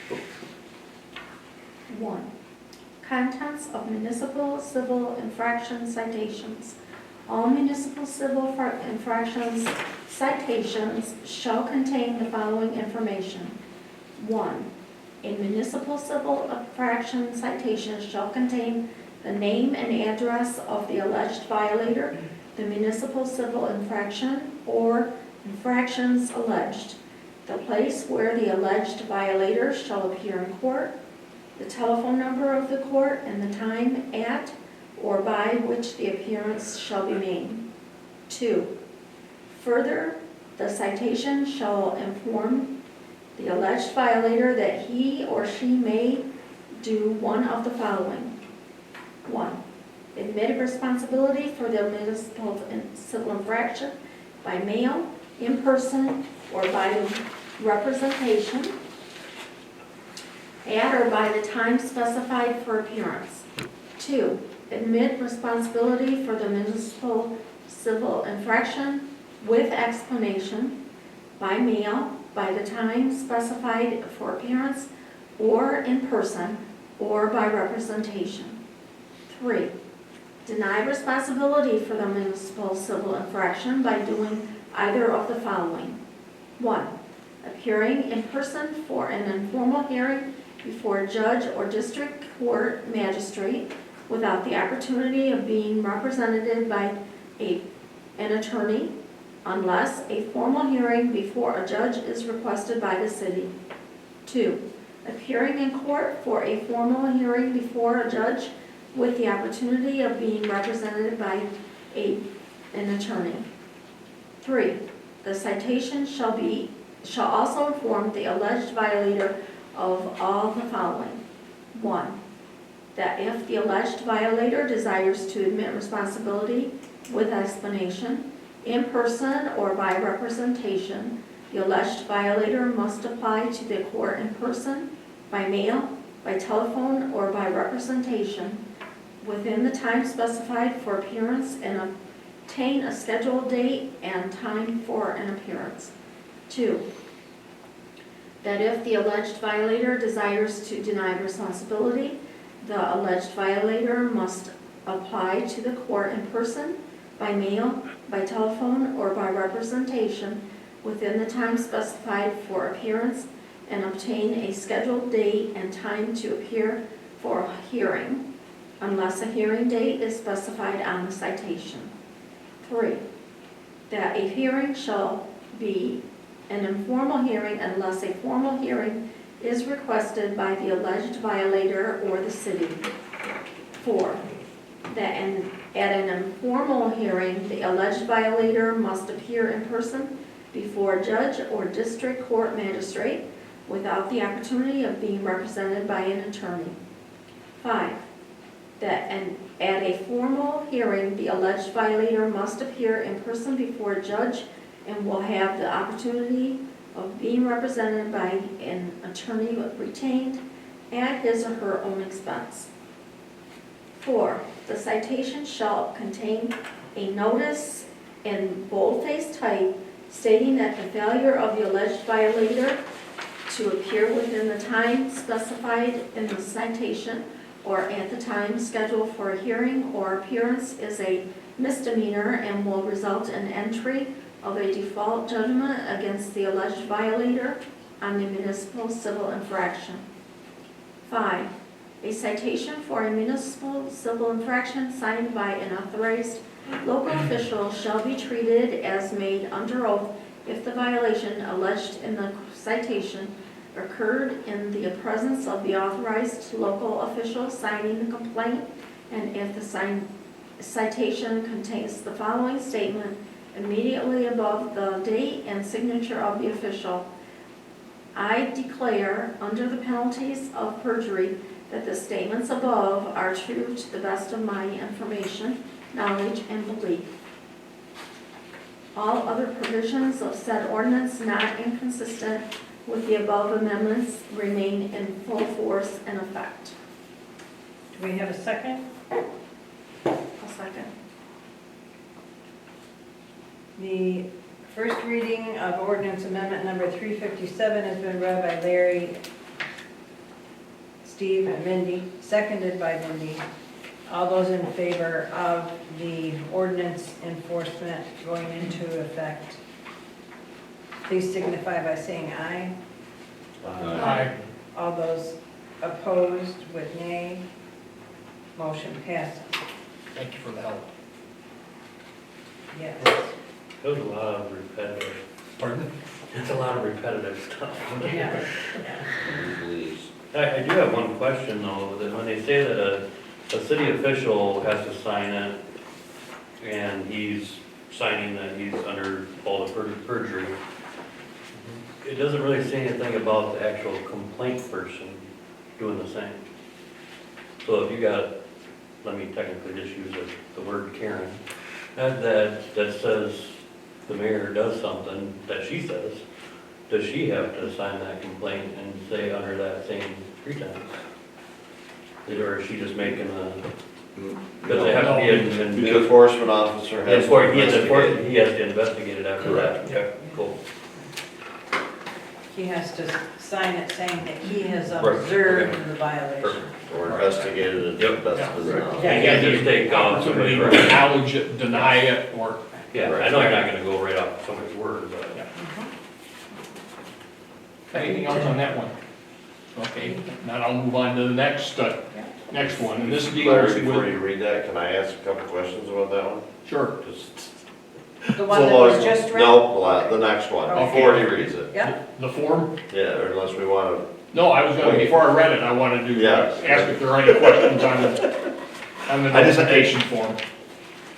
1, contents of municipal civil infraction citations. All municipal civil infractions citations shall contain the following information. 1, a municipal civil infraction citation shall contain the name and address of the alleged violator, the municipal civil infraction or infractions alleged, the place where the alleged violator shall appear in court, the telephone number of the court, and the time at or by which the appearance shall be made. 2, further, the citation shall inform the alleged violator that he or she may do one of the following. 1, admit responsibility for the municipal civil infraction by mail, in person, or by representation, at or by the time specified for appearance. 2, admit responsibility for the municipal civil infraction with explanation by mail, by the time specified for appearance, or in person, or by representation. 3, deny responsibility for the municipal civil infraction by doing either of the following. 1, appearing in person for an informal hearing before a judge or district court magistrate without the opportunity of being represented by an attorney, unless a formal hearing before a judge is requested by the city. 2, appearing in court for a formal hearing before a judge with the opportunity of being represented by an attorney. 3, the citation shall also inform the alleged violator of all the following. 1, that if the alleged violator desires to admit responsibility with explanation, in person or by representation, the alleged violator must apply to the court in person, by mail, by telephone, or by representation within the time specified for appearance and obtain a scheduled date and time for an appearance. 2, that if the alleged violator desires to deny responsibility, the alleged violator must apply to the court in person, by mail, by telephone, or by representation within the time specified for appearance and obtain a scheduled date and time to appear for a hearing, unless a hearing date is specified on the citation. 3, that a hearing shall be an informal hearing unless a formal hearing is requested by the alleged violator or the city. 4, at an informal hearing, the alleged violator must appear in person before a judge or district court magistrate without the opportunity of being represented by an attorney. 5, at a formal hearing, the alleged violator must appear in person before a judge and will have the opportunity of being represented by an attorney retained at his or her own expense. 4, the citation shall contain a notice in boldface type stating that the failure of the alleged violator to appear within the time specified in the citation or at the time scheduled for a hearing or appearance is a misdemeanor and will result in entry of a default judgment against the alleged violator on the municipal civil infraction. 5, a citation for a municipal civil infraction signed by an authorized local official shall be treated as made under oath if the violation alleged in the citation occurred in the presence of the authorized local official signing the complaint, and if the citation contains the following statement immediately above the date and signature of the official. I declare, under the penalties of perjury, that the statements above are true to the best of my information, knowledge, and belief. All other provisions of said ordinance not inconsistent with the above amendments remain in full force and effect. Do we have a second? I'll second. The first reading of ordinance amendment number 357 has been read by Larry, Steve, and Mindy, seconded by Mindy. All those in favor of the ordinance enforcement going into effect, please signify by saying aye. Aye. All those opposed with nay. Motion passes. Thank you for the help. Yes. There's a lot of repetitive, Pardon? it's a lot of repetitive stuff. Yeah. I do have one question though, that when they say that a city official has to sign it, and he's signing that he's under all the perjury, it doesn't really say anything about the actual complaint person doing the same. So if you got, let me technically just use the word Karen, that says the mayor does something that she says, does she have to sign that complaint and say under that same pretense? Or is she just making a, because they have to be in. The enforcement officer has to investigate. He has to investigate it after that. Okay, cool. He has to sign it saying that he has Right, observed okay. the violation. Perfect. Or investigated it to the Yep. best of his knowledge. Yeah. You gotta Just take off opportunity to somebody's word. acknowledge it, deny it, or, Yeah, I know you're not gonna go right off somebody's word, but. Yeah. Mhm. anything else on that one? Okay, now I'll move on to the next one, and this deals Larry, before with, you read that, can I ask a couple questions about that one? sure, Just. The one that was just read? No, the next one, Okay. before he reads it. Yeah, the form? Yeah, or unless we want to, No, I was gonna, before I read it, I wanted to Yeah. ask if there are any questions on the I just- notification form.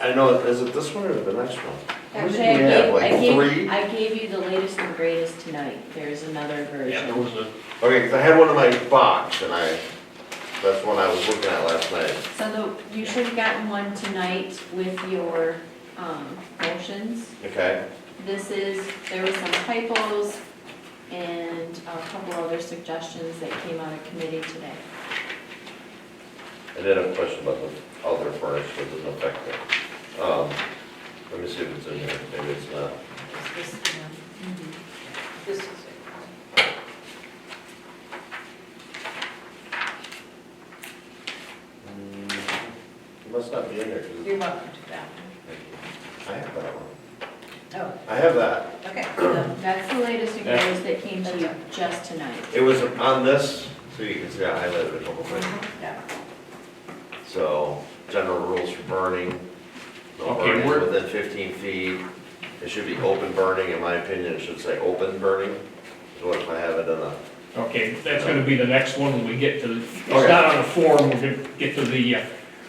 I know, is it this one or the next one? Actually, We have like three. I gave you the latest and greatest tonight. There's another Yeah, there version. was a, Okay, because I had one in my box and that's one I was looking at last night. So you should have gotten one tonight with your motions. Okay, There was some typos and a couple other suggestions that came out of committee today. I did have a question about the other furnace that doesn't affect it. Let me see if it's in here, maybe it's not. this one. This is it. It must not be in there, because You're welcome to that one. I have that one. Oh, I have that. okay. That's the latest and Yeah. greatest that came to you just tonight. It was on this, so you can see I highlighted a couple things. Yeah. So, general rules for burning, no Okay, burning we're- within 15 feet. It should be open burning, in my opinion, it should say open burning. So what if I have it in a, okay, that's gonna be the next one when we get to, it's Okay. not on the form, we're gonna get to the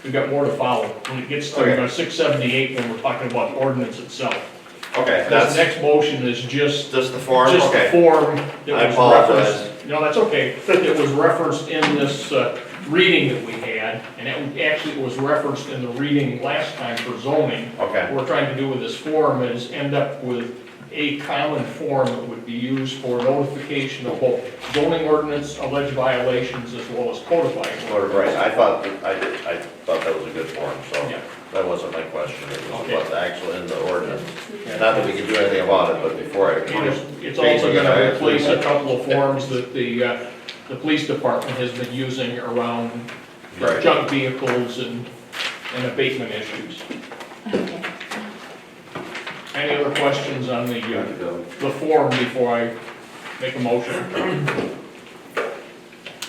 we've got more to follow. When it gets Okay. to 678, when we're talking about the ordinance itself. Okay, This that's next motion is just just the form, just the okay. form that I was apologize. referenced. No, that's okay. It was referenced in this reading that we had, and it was referenced in the reading last time for zoning. Okay, What we're trying to do with this form is end up with a common form that would be used for notification of both zoning ordinance, alleged violations, as well as codified. right, I thought that was a good form, so Yeah. that wasn't my question, it was Okay. what's actually in the ordinance. Not that we can do anything about it, but before I. It's also gonna replace a couple of forms that the police department has been using around Right. junk vehicles and abatement issues. Okay. Any other questions on the form before I make a motion?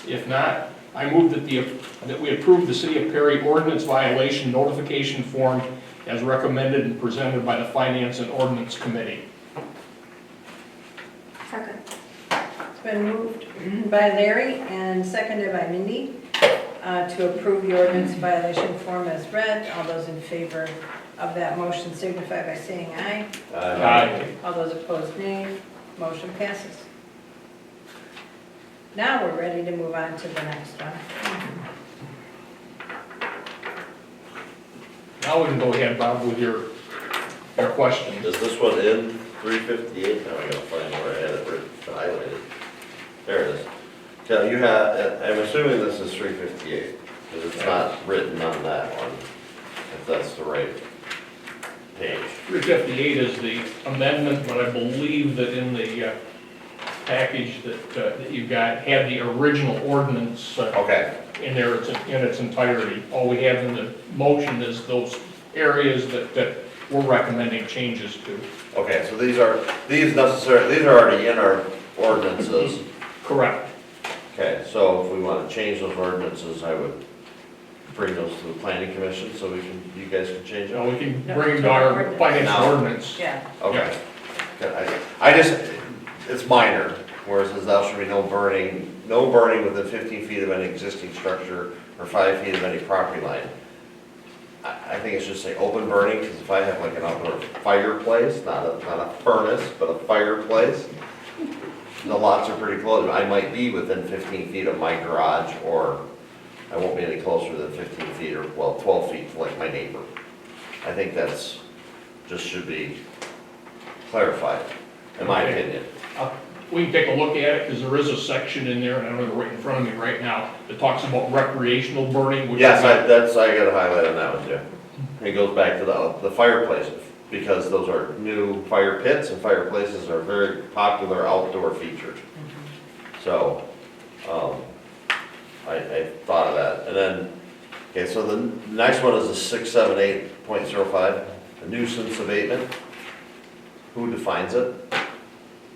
If not, I move that we approve the City of Perry ordinance violation notification form as recommended and presented by the Finance and Ordinance Committee. Second. It's been moved by Larry and seconded by Mindy to approve the ordinance violation form as read. All those in favor of that motion signify by saying aye. Aye. All those opposed, nay. Motion passes. Now we're ready to move on to the next one. Now we can go ahead, Bob, with your questions. Is this one in 358? Now I gotta find where I had it written, highlighted. There it is. So you have, I'm assuming this is 358, because it's not written on that one, if that's the right page. 358 is the amendment, but I believe that in the package that you got had the original ordinance Okay, in there in its entirety. All we have in the motion is those areas that we're recommending changes to. okay, so these are already in our ordinances. Correct. Okay, so if we want to change those ordinances, I would bring those to the planning commission so you guys can change Now them? we can bring to our finance Now. ordinance. Yeah. Okay. Okay, I just, it's minor, where it says thou shalt be no burning within 15 feet of any existing structure or 5 feet of any property line. I think it should say open burning, because if I have like an outdoor fireplace, not a furnace, but a fireplace, the lots are pretty close. I might be within 15 feet of my garage, or I won't be any closer than 15 feet, or, well, 12 feet to like my neighbor. I think that's, just should be clarified, in my Okay. opinion. We can take a look at it, because there is a section in there, and I don't have it right in front of me right now, that talks about recreational burning, which Yes, is I got a highlight on that one too. It goes back to the fireplace, because those are new fire pits, and fireplaces are very popular outdoor features. So, I thought of that, and then, okay, so the next one is the 678.05, the nuisance abatement. Who defines it?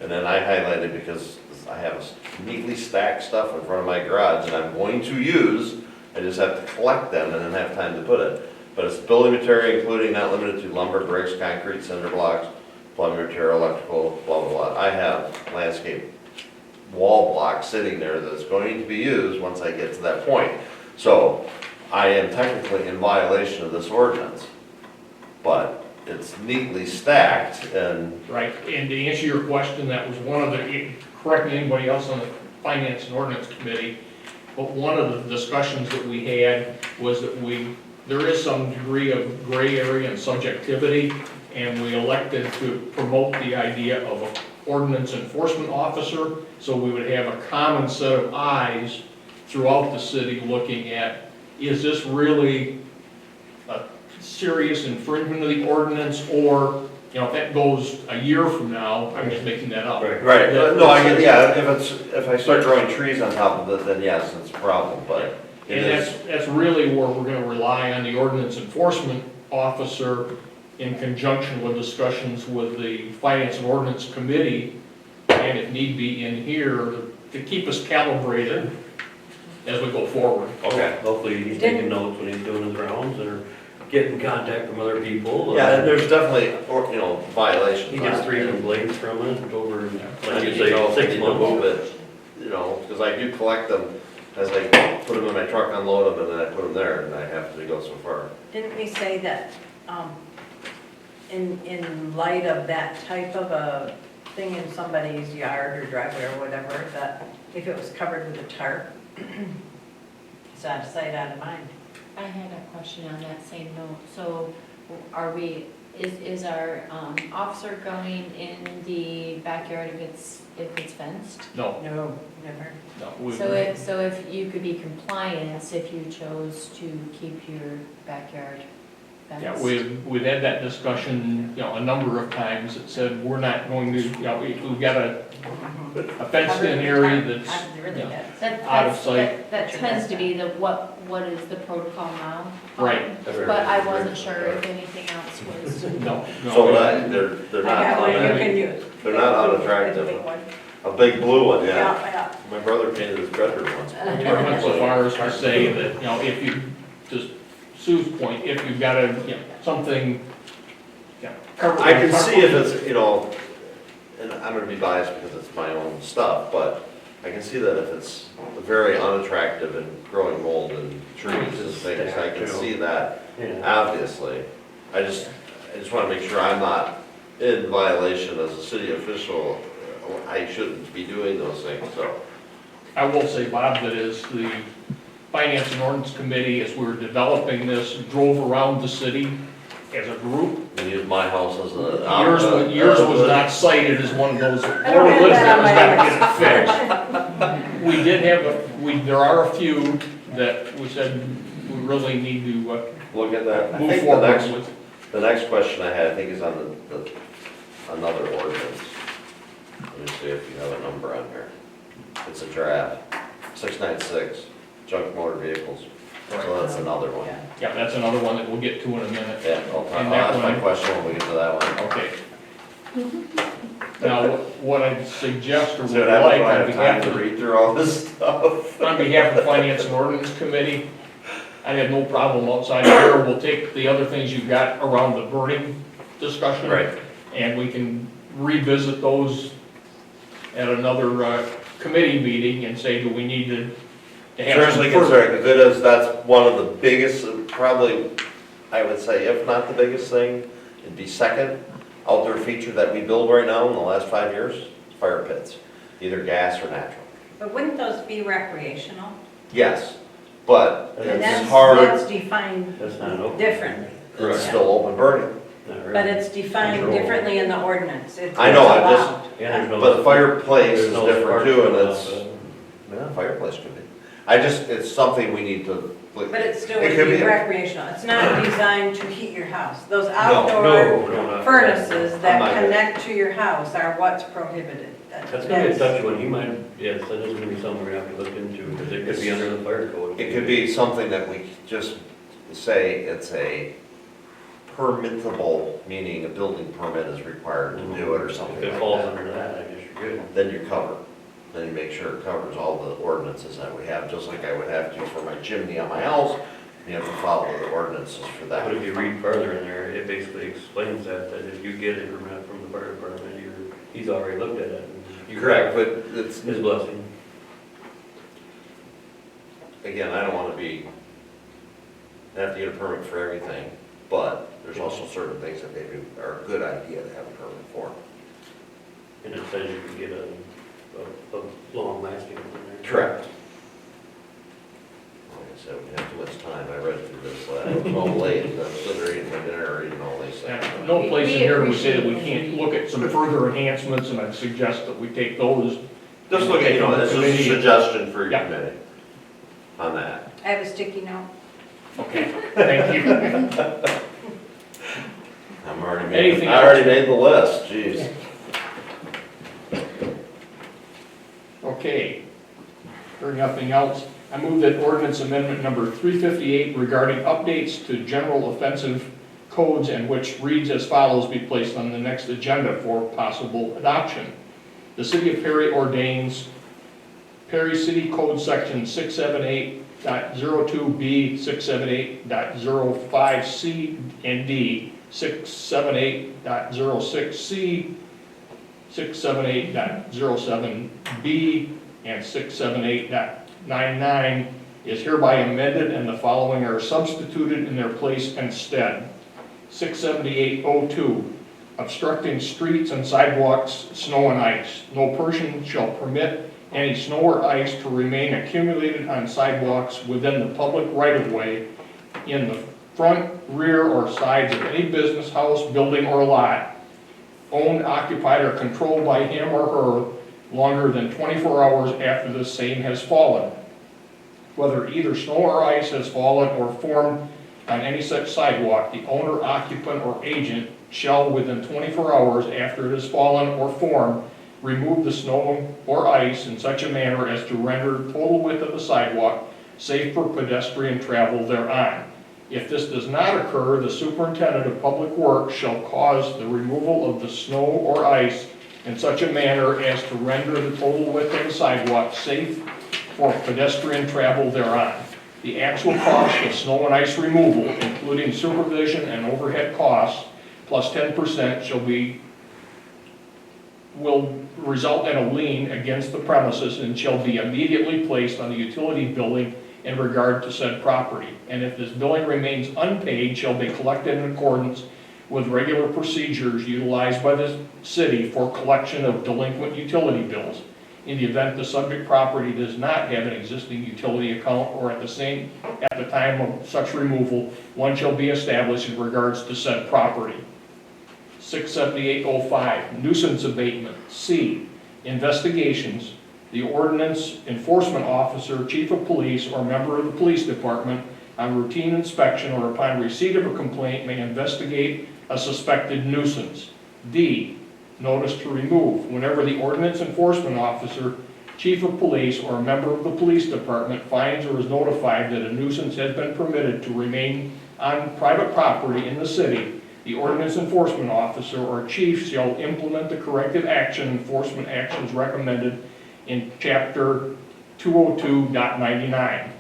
And then I highlighted because I have neatly stacked stuff in front of my garage and I'm going to use, I just have to collect them and then have time to put it. But it's building material including not limited to lumber, bricks, concrete, cinder blocks, plumbing material, electrical, blah, blah, blah. I have landscape wall blocks sitting there that's going to be used once I get to that point. So I am technically in violation of this ordinance, but it's neatly stacked and, right. And to answer your question, that was one of the, correct me anybody else on the Finance and Ordinance Committee, but one of the discussions that we had was that there is some degree of gray area and subjectivity, and we elected to promote the idea of an ordinance enforcement officer, so we would have a common set of eyes throughout the city looking at, is this really a serious infringement of the ordinance, or, you know, if that goes a year from now, I'm just making that up. right, no, I get, yeah, if I start growing trees on top of it, then yes, it's a problem, but it And is. that's really where we're gonna rely on the ordinance enforcement officer in conjunction with discussions with the Finance and Ordinance Committee, and if need be in here, to keep us calibrated as we go forward. Okay. Hopefully he's taking notes when he's doing his rounds, or getting contact from other people. Yeah, and there's definitely, violations. He gets 3 complaints from it over, I like you need say, to know if 6 we need to move months. it, because I do collect them, as I put them in my truck, unload them, and then I put them there, and I have to go so far. Didn't we say that, in light of that type of a thing in somebody's yard or driveway or whatever, that if it was covered with a tarp, it's out of sight, out of mind? I had a question on that same note. So are we, is our officer going in the backyard if it's fenced? No, No, never. no. So if you could be compliant if you chose to keep your backyard fenced? Yeah, we've had that discussion, a number of times. It said, we're not going to, we've got a fenced in area that's, Really yeah. good. Out of sight. That tends to be what is the protocol now. Right. But I wasn't sure if anything else was. no. So they're I not, got one you on- can use. they're not It's a unattractive. big one. A big blue one, yeah. Yeah, My brother painted his treasure once. I went so far as to say that, if you, just Sue's point, if you've got a, something, covered. I can see if it's, and I'm gonna be biased because it's my own stuff, but I can see that if it's very unattractive and growing mold and trees and things, I can see that, obviously. I just wanna make sure I'm not in violation as a city official. I shouldn't be doing those things, so. I will say, Bob, that as the Finance and Ordinance Committee, as we were developing this, drove around the city as a group. We use my house as a. Yours was not cited as one of those I don't have lists that that was gotta get fixed. We did have, there are a few that we said we really need to Look at that. I move think forward with. the next question I had, I think is on another ordinance. Let me see if you have a number on here. It's a draft, 696, junk motor vehicles. So that's another one. yeah. Yeah, that's another one that we'll get to in a minute. Yeah, I'll And that ask my one- question when we get to that one. Okay. Now, what I'd suggest or would So like I on have time behalf to of, read through all this stuff. on behalf of Finance and Ordinance Committee, I have no problem outside here. We'll take the other things you've got around the burning discussion. Right. And we can revisit those at another committee meeting and say, do we need to have some Seriously further? consider, because that's one of the biggest, probably, I would say, if not the biggest thing, it'd be second outdoor feature that we build right now in the last 5 years, fire pits, either gas or natural. But wouldn't those be recreational? Yes, but And it's that's hard, defined That's not open. differently. it's still open burning. Not really. But it's defined Control. differently in the ordinance. It's I know, I'm just- allowed. Yeah, there's no. But the fireplace there's is no different spark too, and going it's, off, yeah, fireplace could be. It's something we need to. But it still It would could be be- recreational. It's not designed to heat your house. Those No, outdoor No, not. furnaces I'm that not- connect to your house are what's prohibited. That's gonna be a touchy one, you might, yes, that is gonna be something we're gonna have to look into, because it could be under the fire code. It could be something that we just say it's a permittable, meaning a building permit is required to do it or something If it like falls that. under that, I guess you're good. Then you're covered. Then you make sure it covers all the ordinances that we have, just like I would have to for my chimney on my house. You have to follow the ordinances for But that. if you read further in there, it basically explains that if you get a permit from the fire department, he's already looked at it. and you Correct, have but it's, His blessing. again, I don't want to have to get a permit for everything, but there's also certain things that maybe are a good idea to have a permit for. And it says you can get a long lasting one in there. Correct. Like I said, we have too much time. I read through this, I was all late, and I'm sitting there eating my dinner, reading all these things. And no place in here we say that we can't look at some further enhancements, and I'd suggest that we take those. Just look at, this is a Committee. suggestion for your Yeah. committee on that. I have a sticky note. Okay, thank you. I already Anything made the list, jeez. Okay, hearing nothing else, I move that ordinance amendment number 358 regarding updates to general offensive codes and which reads as follows be placed on the next agenda for possible adoption. The City of Perry ordains Perry City Code Section 678.02B, 678.05C and D, 678.06C, 678.07B, and 678.07 678-99 is hereby amended and the following are substituted in their place instead. 678-02, obstructing streets and sidewalks, snow and ice. No person shall permit any snow or ice to remain accumulated on sidewalks within the public right-of-way in the front, rear, or sides of any business, house, building, or lot owned, occupied, or controlled by him or her longer than 24 hours after the same has fallen. Whether either snow or ice has fallen or formed on any such sidewalk, the owner, occupant, or agent shall, within 24 hours after it has fallen or formed, remove the snow or ice in such a manner as to render total width of the sidewalk safe for pedestrian travel thereon. If this does not occur, the superintendent of public works shall cause the removal of the snow or ice in such a manner as to render the total width of the sidewalk safe for pedestrian travel thereon. The actual cost of snow and ice removal, including supervision and overhead costs, plus 10% will result in a lien against the premises and shall be immediately placed on the utility billing in regard to said property. And if this billing remains unpaid, shall be collected in accordance with regular procedures utilized by the city for collection of delinquent utility bills. In the event the subject property does not have an existing utility account or at the time of such removal, one shall be established in regards to said property. 678-05, nuisance abatement. C, investigations. The ordinance enforcement officer, chief of police, or member of the police department on routine inspection or upon receipt of a complaint may investigate a suspected nuisance. D, notice to remove. Whenever the ordinance enforcement officer, chief of police, or a member of the police department finds or is notified that a nuisance has been permitted to remain on private property in the city, the ordinance enforcement officer or chief shall implement the corrective enforcement actions recommended in Chapter 202.99.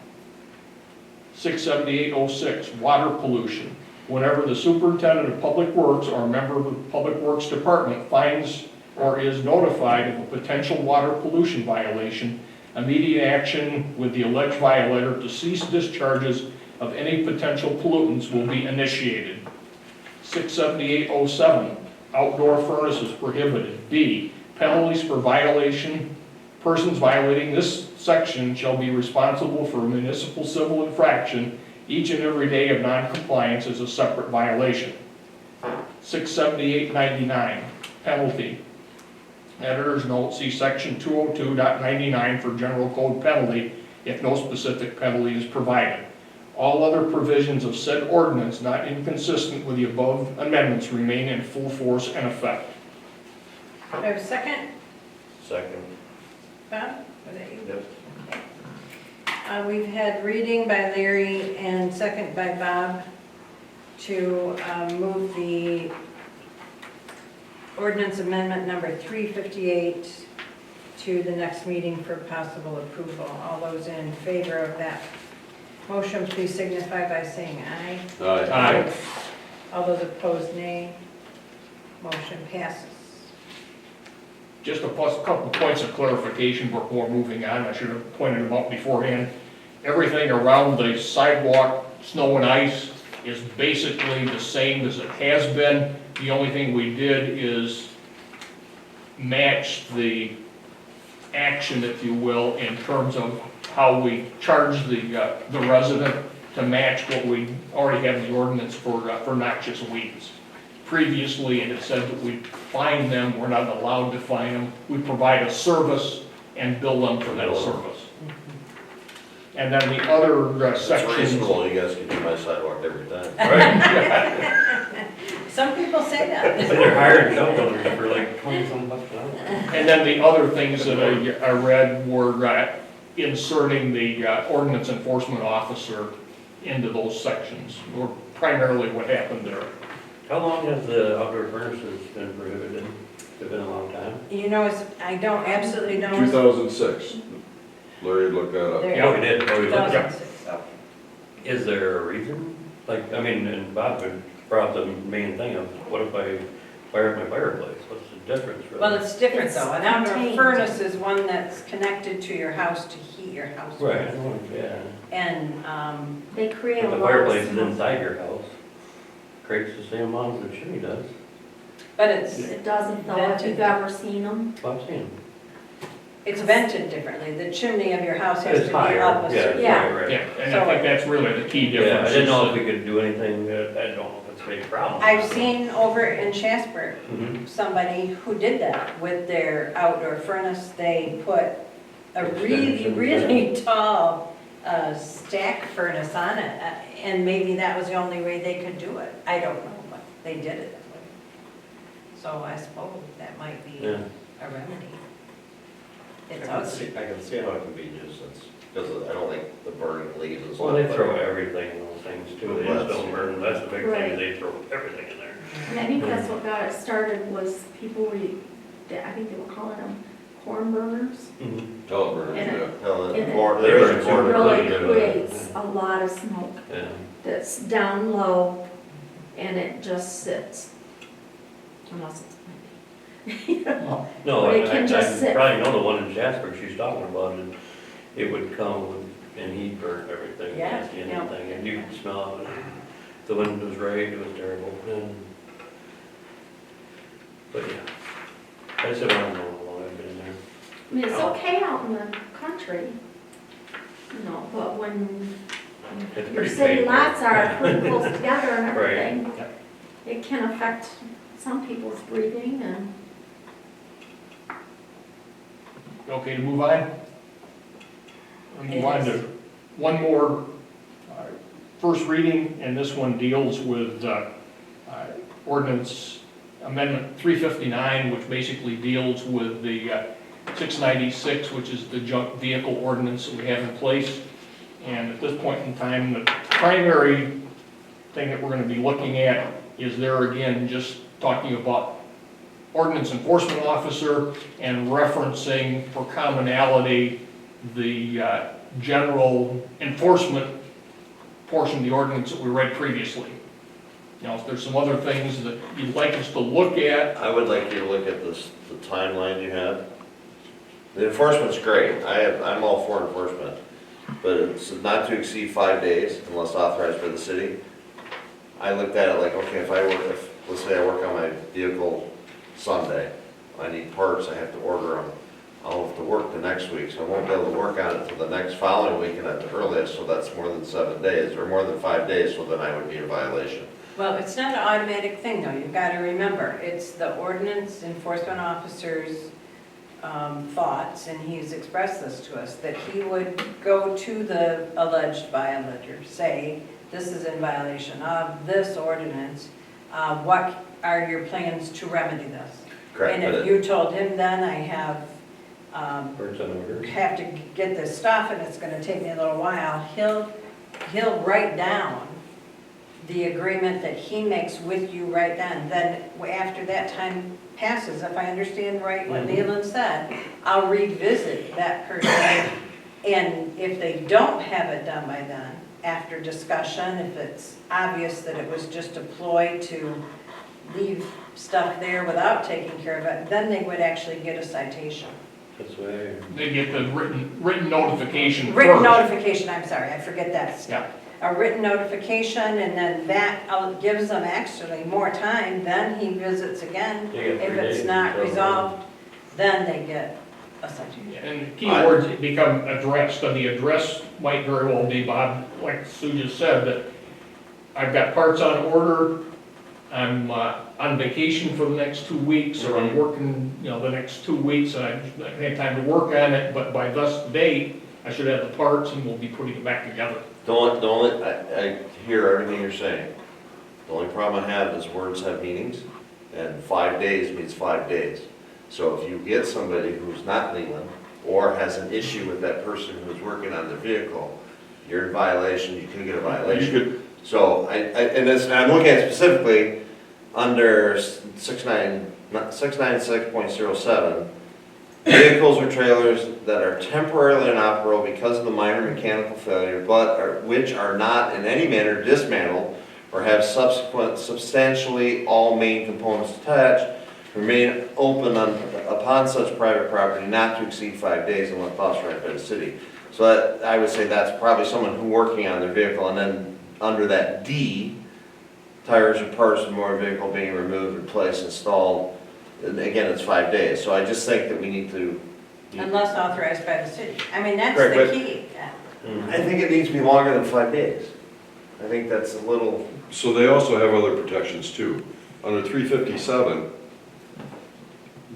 678-06, water pollution. Whenever the superintendent of public works or a member of the public works department finds or is notified of a potential water pollution violation, immediate action with the alleged violator to cease discharges of any potential pollutants will be initiated. 678-07, outdoor furnaces prohibited. B, penalties for violation. Persons violating this section shall be responsible for a municipal civil infraction. Each and every day of non-compliance is a separate violation. 678-99, penalty. Editor's note, see section 202.99 for general code penalty if no specific penalty is provided. All other provisions of said ordinance not inconsistent with the above amendments remain in full force and effect. Do I have a second? Second. Bob? Was that you? Yep. We've had reading by Larry and second by Bob to move the ordinance amendment number 358 to the next meeting for possible approval. All those in favor of that motion, please signify by saying aye. Aye. All those opposed, nay. Motion passes. Just a couple points of clarification before moving on. I should have pointed them out beforehand. Everything around the sidewalk, snow and ice, is basically the same as it has been. The only thing we did is match the action, if you will, in terms of how we charge the resident to match what we already have in the ordinance for noxious weeds. Previously, it had said that we'd fine them, we're not allowed to fine them. We provide a service and bill them for that service. And then the other It's sections. reasonable, you guys can do my sidewalk every time. Right. Some people say that. They're hired dump builders for like 20-some bucks an hour. And then the other things that I read were inserting the ordinance enforcement officer into those sections, were primarily what happened there. How long has the outdoor furnaces been prohibited? It's been a long time. You know, I don't, absolutely don't. 2006. Larry looked that up. There you Yeah, go. we did. Oh, we did. 2006, okay. Is there a reason? Like, I mean, and Bob had brought up the main thing of what if I fire my fireplace, what's the difference really? Well, it's different It's though. An outdoor contained. furnace is one that's connected to your house to heat your house. Right, with. yeah. And, They create But a the lot of fireplace is smoke. inside your house, creates the same amount as the chimney does. but it's, It doesn't though, if you've ever seen them. What I'm saying. it's vented differently. The chimney of your house has to It's be higher, up a yeah, certain. Yeah. right, right. Yeah, and I think that's really the key Yeah, difference. I didn't know is if we could do anything, I don't know if it's a big problem. I've seen over in Shasburg, Mhm. somebody who did that with their outdoor furnace. They put a really, Extensions, really tall stack furnace on it, and maybe that was the only way they could do it. I don't know, but they did it that way. So I suppose that might be Yeah. a remedy. I It's can ugly. see how it can be nuisance, because I don't like the burning leaves and stuff. Well, they but- throw everything in those things too, they just don't burn, that's the big thing, Right. is they throw everything in there. And I think that's what got it started was people were, I think they were calling them corn burners. Pellet burners, And yeah. Hell, And it corn- there is really corn It that really could do it. creates a lot of smoke Yeah. that's down low and it just sits. Unless it's windy. No, But it I can just sit. probably know the one in Jasper she's talking about, and it would come and he'd burn everything, Yeah, nasty and yeah. everything, and you could smell it. If the wind was right, it was terrible, and, but yeah. I said, I don't know how long I've been in there. I mean, it's okay out in the country, you know, but when It's your pretty city painful. lots are pretty close together and Right. everything, it can affect some people's breathing and Okay to move on? We'll move on to one more first reading, and this one deals with ordinance amendment 359, which basically deals with the 696, which is the junk vehicle ordinance that we have in place. And at this point in time, the primary thing that we're going to be looking at is there again, just talking about ordinance enforcement officer and referencing for commonality the general enforcement portion of the ordinance that we read previously. You know, if there's some other things that you'd like us to look at, I would like you to look at this, the timeline you have. The enforcement's great, I'm all for enforcement, but it's not to exceed 5 days unless authorized by the city. I looked at it like, okay, let's say I work on my vehicle Sunday, I need parts, I have to order them. I'll have to work the next week, so I won't be able to work on it until the next following weekend at the earliest, so that's more than 7 days, or more than 5 days, so then I would be in violation. Well, it's not an automatic thing, though. You've got to remember, it's the ordinance enforcement officer's thoughts, and he's expressed this to us, that he would go to the alleged violator, say, this is in violation of this ordinance. What are your plans to remedy this? Correct, And but if you told him then, I have Birds on order. have to get this stuff and it's gonna take me a little while, he'll write down the agreement that he makes with you right then. Then after that time passes, if I understand right what Mhm. Leland said, I'll revisit that person. And if they don't have it done by then, after discussion, if it's obvious that it was just a ploy to leave stuff there without taking care of it, then they would actually get a citation. That's the way. they get the written notification first. Written notification, I'm sorry, I forget that step. Yeah. A written notification, and then that gives them actually more time, then he visits again. They get 3 If it's days not to- resolved, then they get a citation. And the key words become addressed, and the address might very well be, Bob, like Sue just said, that I've got parts on order, I'm on vacation for the next 2 weeks, or I'm working, you know, the next 2 weeks, and I haven't had time to work on it, but by this date, I should have the parts, and we'll be putting it back together. I hear everything you're saying. The only problem I have is words have meanings, and 5 days means 5 days. So if you get somebody who's not Leland, or has an issue with that person who's working on their vehicle, you're in violation, you could get a violation. You could, So I'm looking at specifically under 696.07, vehicles or trailers that are temporarily inoperable because of the minor mechanical failure, which are not in any manner dismantled, or have subsequent substantially all main components attached, remain open upon such private property not to exceed 5 days unless authorized by the city. So that, I would say that's probably someone who working on their vehicle, and then under that D, tires or parts of motor vehicle being removed, replaced, installed, and again, it's 5 days. So I just think that we need to. Unless authorized by the city. I mean, that's Correct, the but- key. I think it needs to be longer than 5 days. I think that's a little. So they also have other protections too. Under 357,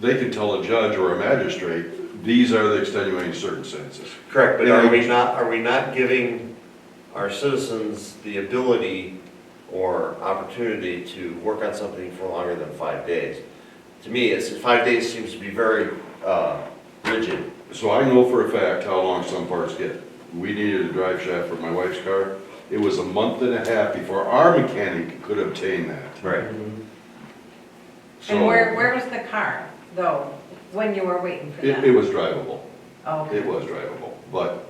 they can tell a judge or a magistrate, these are the extenuating circumstances. Correct, but Yeah, are we not giving our citizens the ability or opportunity to work on something for longer than 5 days? To me, 5 days seems to be very rigid. So I know for a fact how long some parts get. We needed a drive shaft for my wife's car. It was a month and a half before our mechanic could obtain that. Right. So And where was the car, though, when you were waiting for that? it was drivable. Oh, okay. It was drivable, but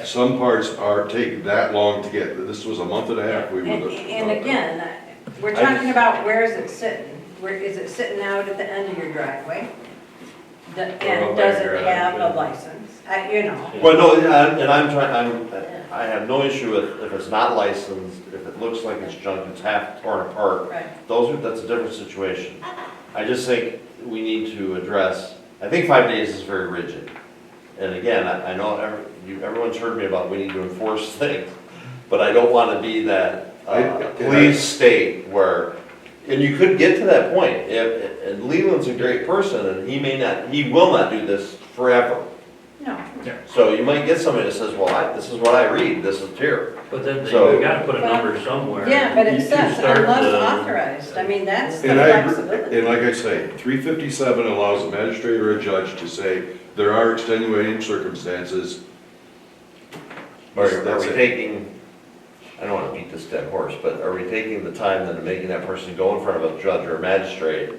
some parts take that long to get. This was a month and a half. We And would and again, we're talking about where is it sitting? Where, is it sitting out at the end of your driveway? And does it have a license? You know. Well, no, and I have no issue with if it's not licensed, if it looks like it's junk, it's half torn apart. Right. That's a different situation. I just think we need to address, I think 5 days is very rigid. And again, I know everyone's heard me about we need to enforce things, but I don't want to be that police state where, and you could get to that point. And Leland's a great person, and he will not do this forever. No. So you might get somebody that says, well, this is what I read, this is here. But then So- you gotta put a number somewhere. Yeah, but You it says start unless the- authorized. I mean, that's the And I agree, flexibility. and like I say, 357 allows a magistrate or a judge to say, there are extenuating circumstances. Are That's we it. taking, I don't want to beat this dead horse, but are we taking the time then to making that person go in front of a judge or a magistrate?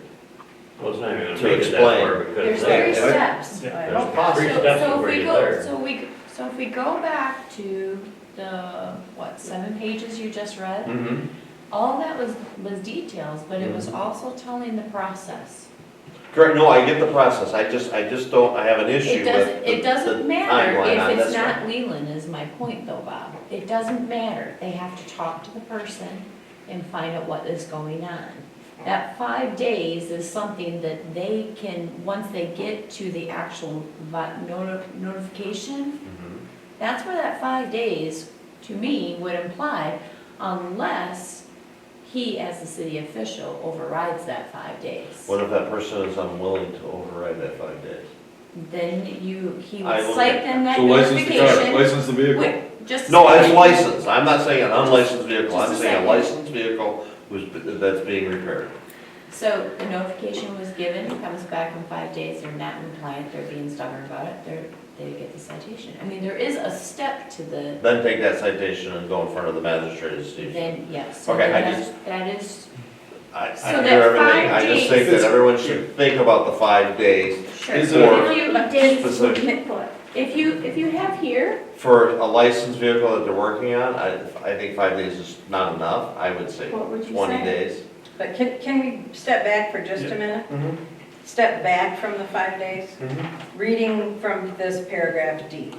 Well, it's not even gonna To make it that explain. far because. There's they- three steps. There's Okay. three So- steps so if before we you go- get there. So if we go back to the, 7 pages you just read? Mm-hmm. All that was details, but it was also telling the process. Correct, no, I get the process, I just don't, I have an issue with It doesn't the matter timeline on if it's this not one. Leland is my point though, Bob. It doesn't matter. They have to talk to the person and find out what is going on. That 5 days is something that they can, once they get to the actual notification, Mhm. that's where that 5 days, to me, would imply, unless he, as the city official, overrides that 5 days. What if that person is unwilling to override that 5 days? Then he I would will- cite them that So license the car, notification. license the vehicle. Wait, just. No, it's licensed, I'm not saying an unlicensed vehicle, Just I'm a saying a second. licensed vehicle that's being repaired. So the notification was given, it comes back in 5 days, they're not compliant, they're being stubborn about it, they get the citation. I mean, there is a step to the, Then take that citation and go in front of the magistrate and see. then, yes. So Okay, I that- just- That is, I So hear that everything, 5 I just think days- that everyone should think about the 5 days sure. Is If it- you did, specific. if you have here, For a licensed vehicle that they're working on, I think 5 days is not enough, I would say What would you 20 say? days. But can we step back for just a minute? Mm-hmm. Step back from the 5 days? Reading from this paragraph D.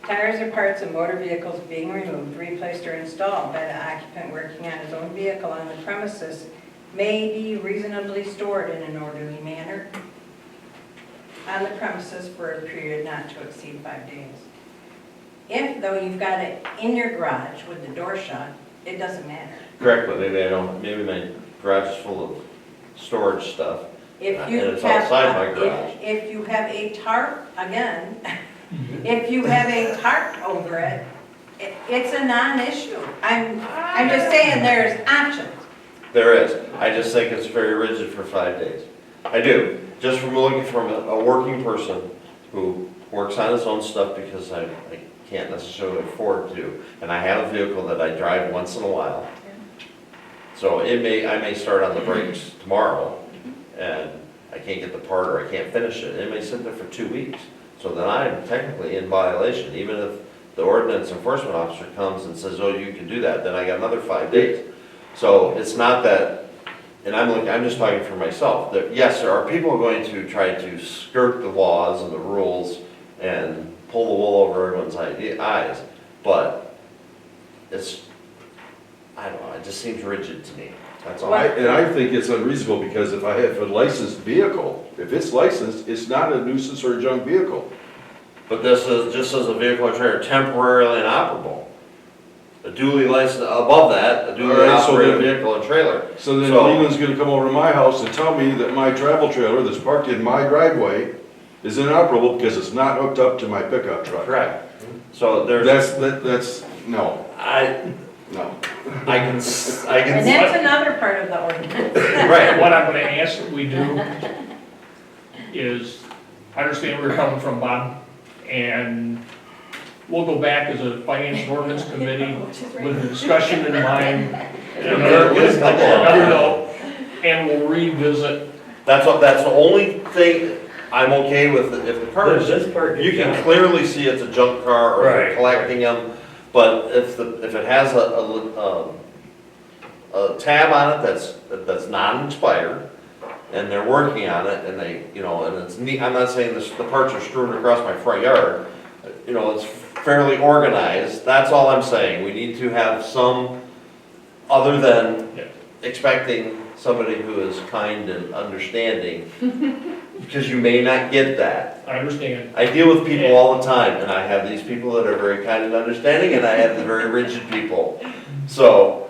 Tires or parts of motor vehicles being removed, replaced, or installed by the occupant working on his own vehicle on the premises may be reasonably stored in an orderly manner on the premises for a period not to exceed 5 days. If, though, you've got it in your garage with the door shut, it doesn't matter. Correct, but maybe my garage is full of storage stuff. If And you it's outside my have, garage. if you have a tarp, again, if you have a tarp over it, it's a non-issue. I'm just saying there's options. There is, I just think it's very rigid for 5 days. I do, just from looking from a working person who works on his own stuff because I can't necessarily afford to. And I have a vehicle that I drive once in a while. So I may start on the brakes tomorrow and I can't get the part or I can't finish it. It may sit there for 2 weeks. So then I'm technically in violation, even if the ordinance enforcement officer comes and says, oh, you can do that, then I got another 5 days. So it's not that, and I'm just talking for myself, that yes, there are people going to try to skirt the laws and the rules and pull the wool over everyone's eyes, but it's, I don't know, it just seems rigid to me, that's all. And I think it's unreasonable, because if I have a licensed vehicle, if it's licensed, it's not a nuisance or a junk vehicle. But this is, just as a vehicle or trailer temporarily inoperable. A duly licensed, above that, a duly All right, so operated then- vehicle or trailer. So then So- Leland's gonna come over to my house and tell me that my travel trailer that's parked in my driveway is inoperable because it's not hooked up to my pickup truck. Correct. So there's, That's, no, no. I can, And that's another part of the ordinance. right, What I'm gonna ask that we do is, I understand where you're coming from, Bob, and we'll go back as a finance and ordinance committee with the discussion in mind. And we'll revisit. that's the only thing I'm okay with, if the car is, This part you gets can done. clearly see it's a junk car or they're Right. collecting them, but if it has a tab on it that's non-expired, and they're working on it, and they, and it's neat, I'm not saying the parts are strewn across my front yard, it's fairly organized, that's all I'm saying, we need to have some, other than Yeah. expecting somebody who is kind and understanding, because you may not get that. I understand. I deal with people all the time, and I have these people that are very kind and understanding, and I have the very rigid people. So,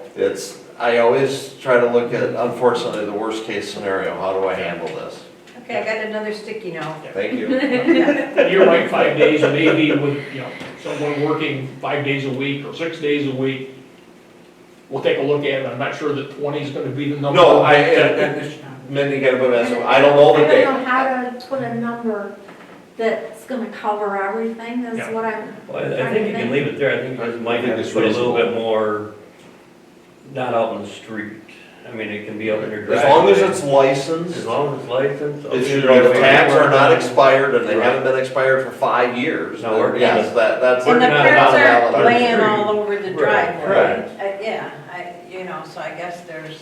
I always try to look at, unfortunately, the worst case scenario, how do I handle this? Okay, I got another sticky note. Thank you. And you're right, 5 days, maybe with, someone working 5 days a week or 6 days a week. We'll take a look at it, I'm not sure that 20 is gonna be the number. No, Mindy, gotta put that, so I don't know the I date. don't know how to put a number that's gonna cover everything, Yeah. that's what I'm Well, I think you can leave it there, I think you just might I think have it's to put a little reasonable. bit more, not out in the street. I mean, it can be up in your As driveway. long as it's As licensed, long as it's licensed. if okay. the tags are not expired and they Right. haven't been expired for 5 years, No, we're then yes, that's. And the not parts allowed are out on the laying street. all over the Right, driveway. Yeah, so I guess there's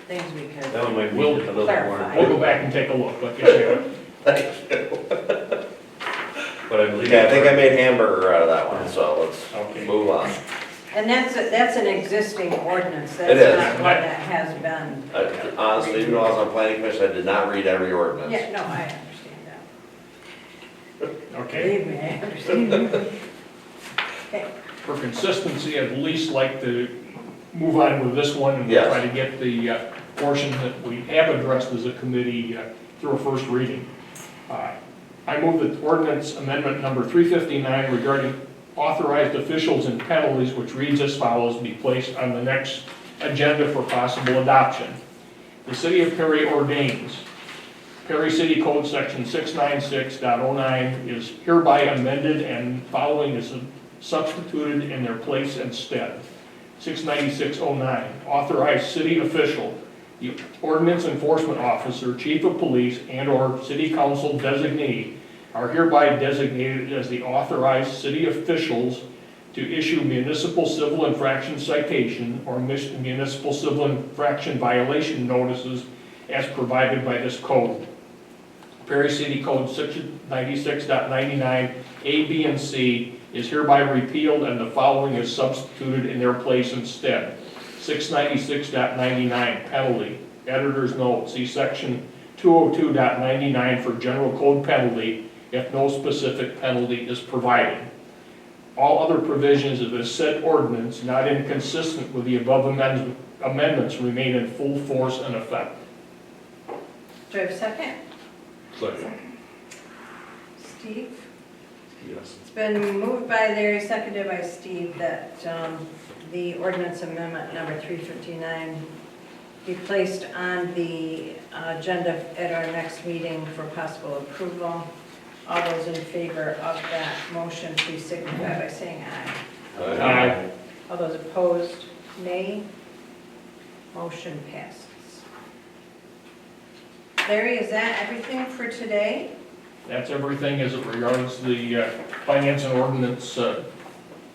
things we could. That one might be We'll just a little more. clarify. We'll go back and take a look, but yes, But I believe. Okay, I think I made hamburger out of that one, so let's Okay. move on. And that's an existing ordinance, It that's is. not one that has been. Honestly, even though I was on planning commission, I did not read every ordinance. Yeah, no, I understand that. okay. Believe me, I understand. Okay, For consistency, I'd at least like to move on with this one and Yes. try to get the portion that we have addressed as a committee through a first reading. I move that ordinance amendment number 359 regarding authorized officials and penalties, which reads as follows, be placed on the next agenda for possible adoption. The City of Perry ordains, Perry City Code Section 696.09 is hereby amended and following is substituted in their place and stead. 696.09, authorized city official, the ordinance enforcement officer, chief of police, and/or city council designee are hereby designated as the authorized city officials to issue municipal civil infraction citation or municipal civil infraction violation notices as provided by this code. Perry City Code 696.99 A, B, and C is hereby repealed and the following is substituted in their place instead. 696.99 penalty. Editor's note, see section 202.99 for general code penalty if no specific penalty is provided. All other provisions of this said ordinance not inconsistent with the above amendments remain in full force and effect. do I have a second? Second. Steve? Yes. It's been moved by Larry, seconded by Steve, that the ordinance amendment number 359 be placed on the agenda at our next meeting for possible approval. All those in favor of that motion, please signify by saying aye. Aye. All those opposed, nay. Motion passes. Larry, is that everything for today? That's everything as it regards the Finance and Ordinance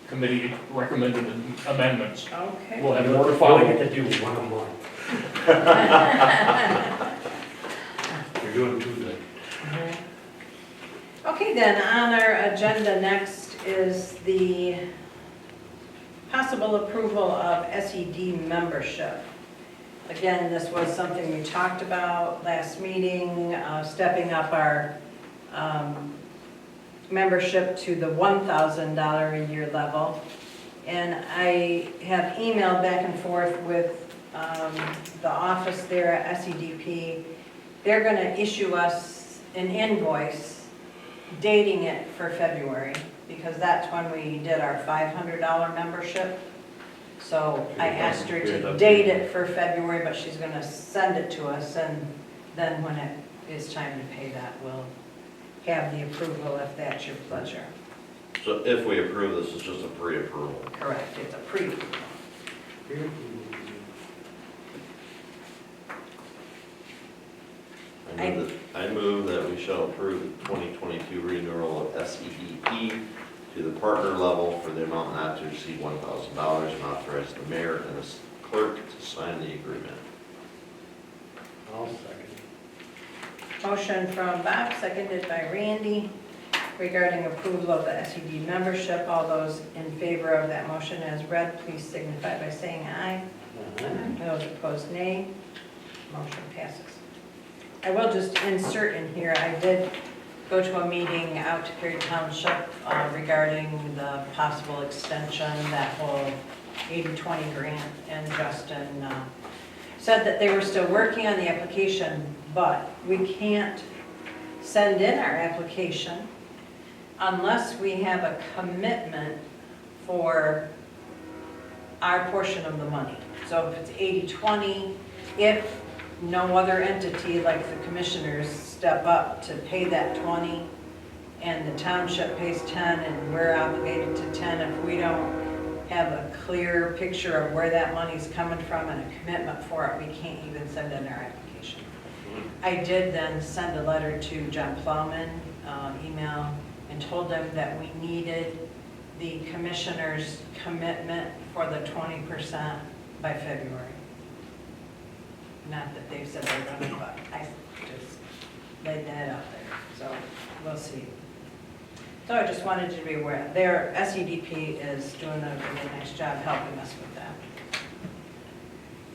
Committee recommended amendments. Okay. We'll have more to You only follow. get to do one a month. You're doing too good. Okay, then, on our agenda next is the possible approval of SED membership. Again, this was something we talked about last meeting, stepping up our membership to the $1,000 a year level. And I have emailed back and forth with the office there at SEDP. They're going to issue us an invoice dating it for February, because that's when we did our $500 membership. So I asked her to date it for February, but she's going to send it to us, and then when it is time to pay that, we'll have the approval if that's your pleasure. So if we approve this, it's just a pre-approval. Correct, it's a pre-approval. I move that we shall approve the 2022 renewal of SEDP to the partner level for the amount not to exceed $1,000 and authorize the mayor and the clerk to sign the agreement. I'll second. Motion from Bob, seconded by Randy, regarding approval of the SED membership. All those in favor of that motion as read, please signify by saying aye. Those opposed, nay. Motion passes. I will just insert in here, I did go to a meeting out to Perry Township regarding the possible extension, that whole 80/20 grant, and Justin said that they were still working on the application, but we can't send in our application unless we have a commitment for our portion of the money. So if it's 80/20, if no other entity like the commissioners step up to pay that 20 and the township pays 10 and we're obligated to 10, if we don't have a clear picture of where that money's coming from and a commitment for it, we can't even send in our application. I did then send a letter to John Plowman, email, and told them that we needed the commissioner's commitment for the 20% by February. Not that they've said they're gonna, but I just laid that out there, so we'll see. So I just wanted you to be aware, their SEDP is doing a really nice job helping us with that.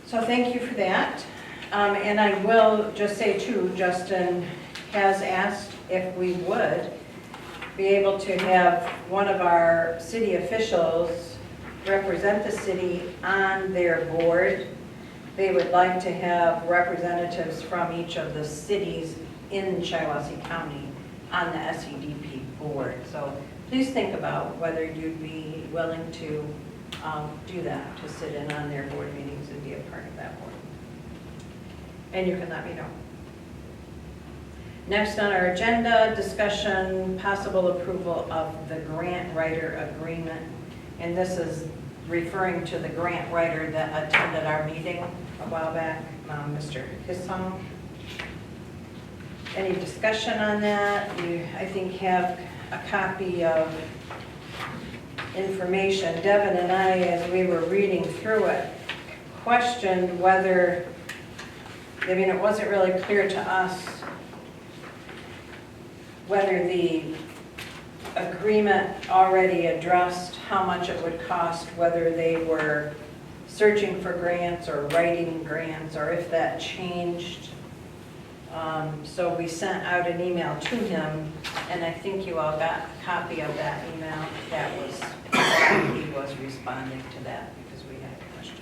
So thank you for that. And I will just say too, Justin has asked if we would be able to have one of our city officials represent the city on their board. They would like to have representatives from each of the cities in Shiawassee County on the SEDP board. So please think about whether you'd be willing to do that, to sit in on their board meetings and be a part of that board. And you can let me know. Next on our agenda, discussion, possible approval of the grant writer agreement. And this is referring to the grant writer that attended our meeting a while back, Mr. Hissong. Any discussion on that? You, I think, have a copy of information. Devin and I, as we were reading through it, questioned whether, I mean, it wasn't really clear to us whether the agreement already addressed how much it would cost, whether they were searching for grants or writing grants, or if that changed. So we sent out an email to him, and I think you all got a copy of that email. That was, he was responding to that because we had a question.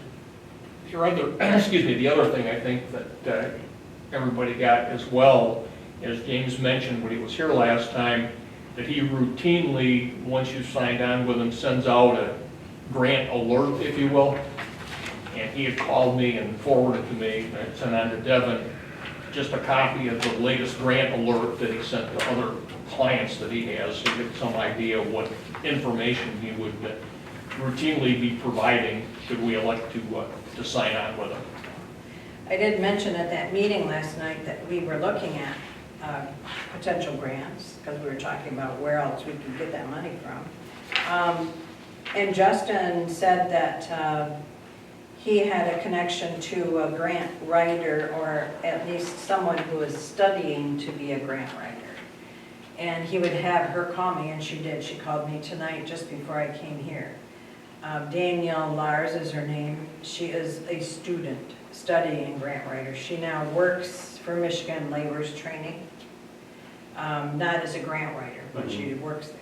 Your other, excuse me, the other thing I think that everybody got as well, as James mentioned when he was here last time, that he routinely, once you signed on with him, sends out a grant alert, if you will. And he had called me and forwarded to me, and I sent on to Devin, just a copy of the latest grant alert that he sent to other clients that he has, to get some idea of what information he would routinely be providing should we elect to sign on with him. I did mention at that meeting last night that we were looking at potential grants, because we were talking about where else we could get that money from. And Justin said that he had a connection to a grant writer, or at least someone who is studying to be a grant writer. And he would have her call me, and she did. She called me tonight just before I came here. Danielle Lars is her name. She is a student studying grant writer. She now works for Michigan Labor's Training, not as a grant writer, but she works there.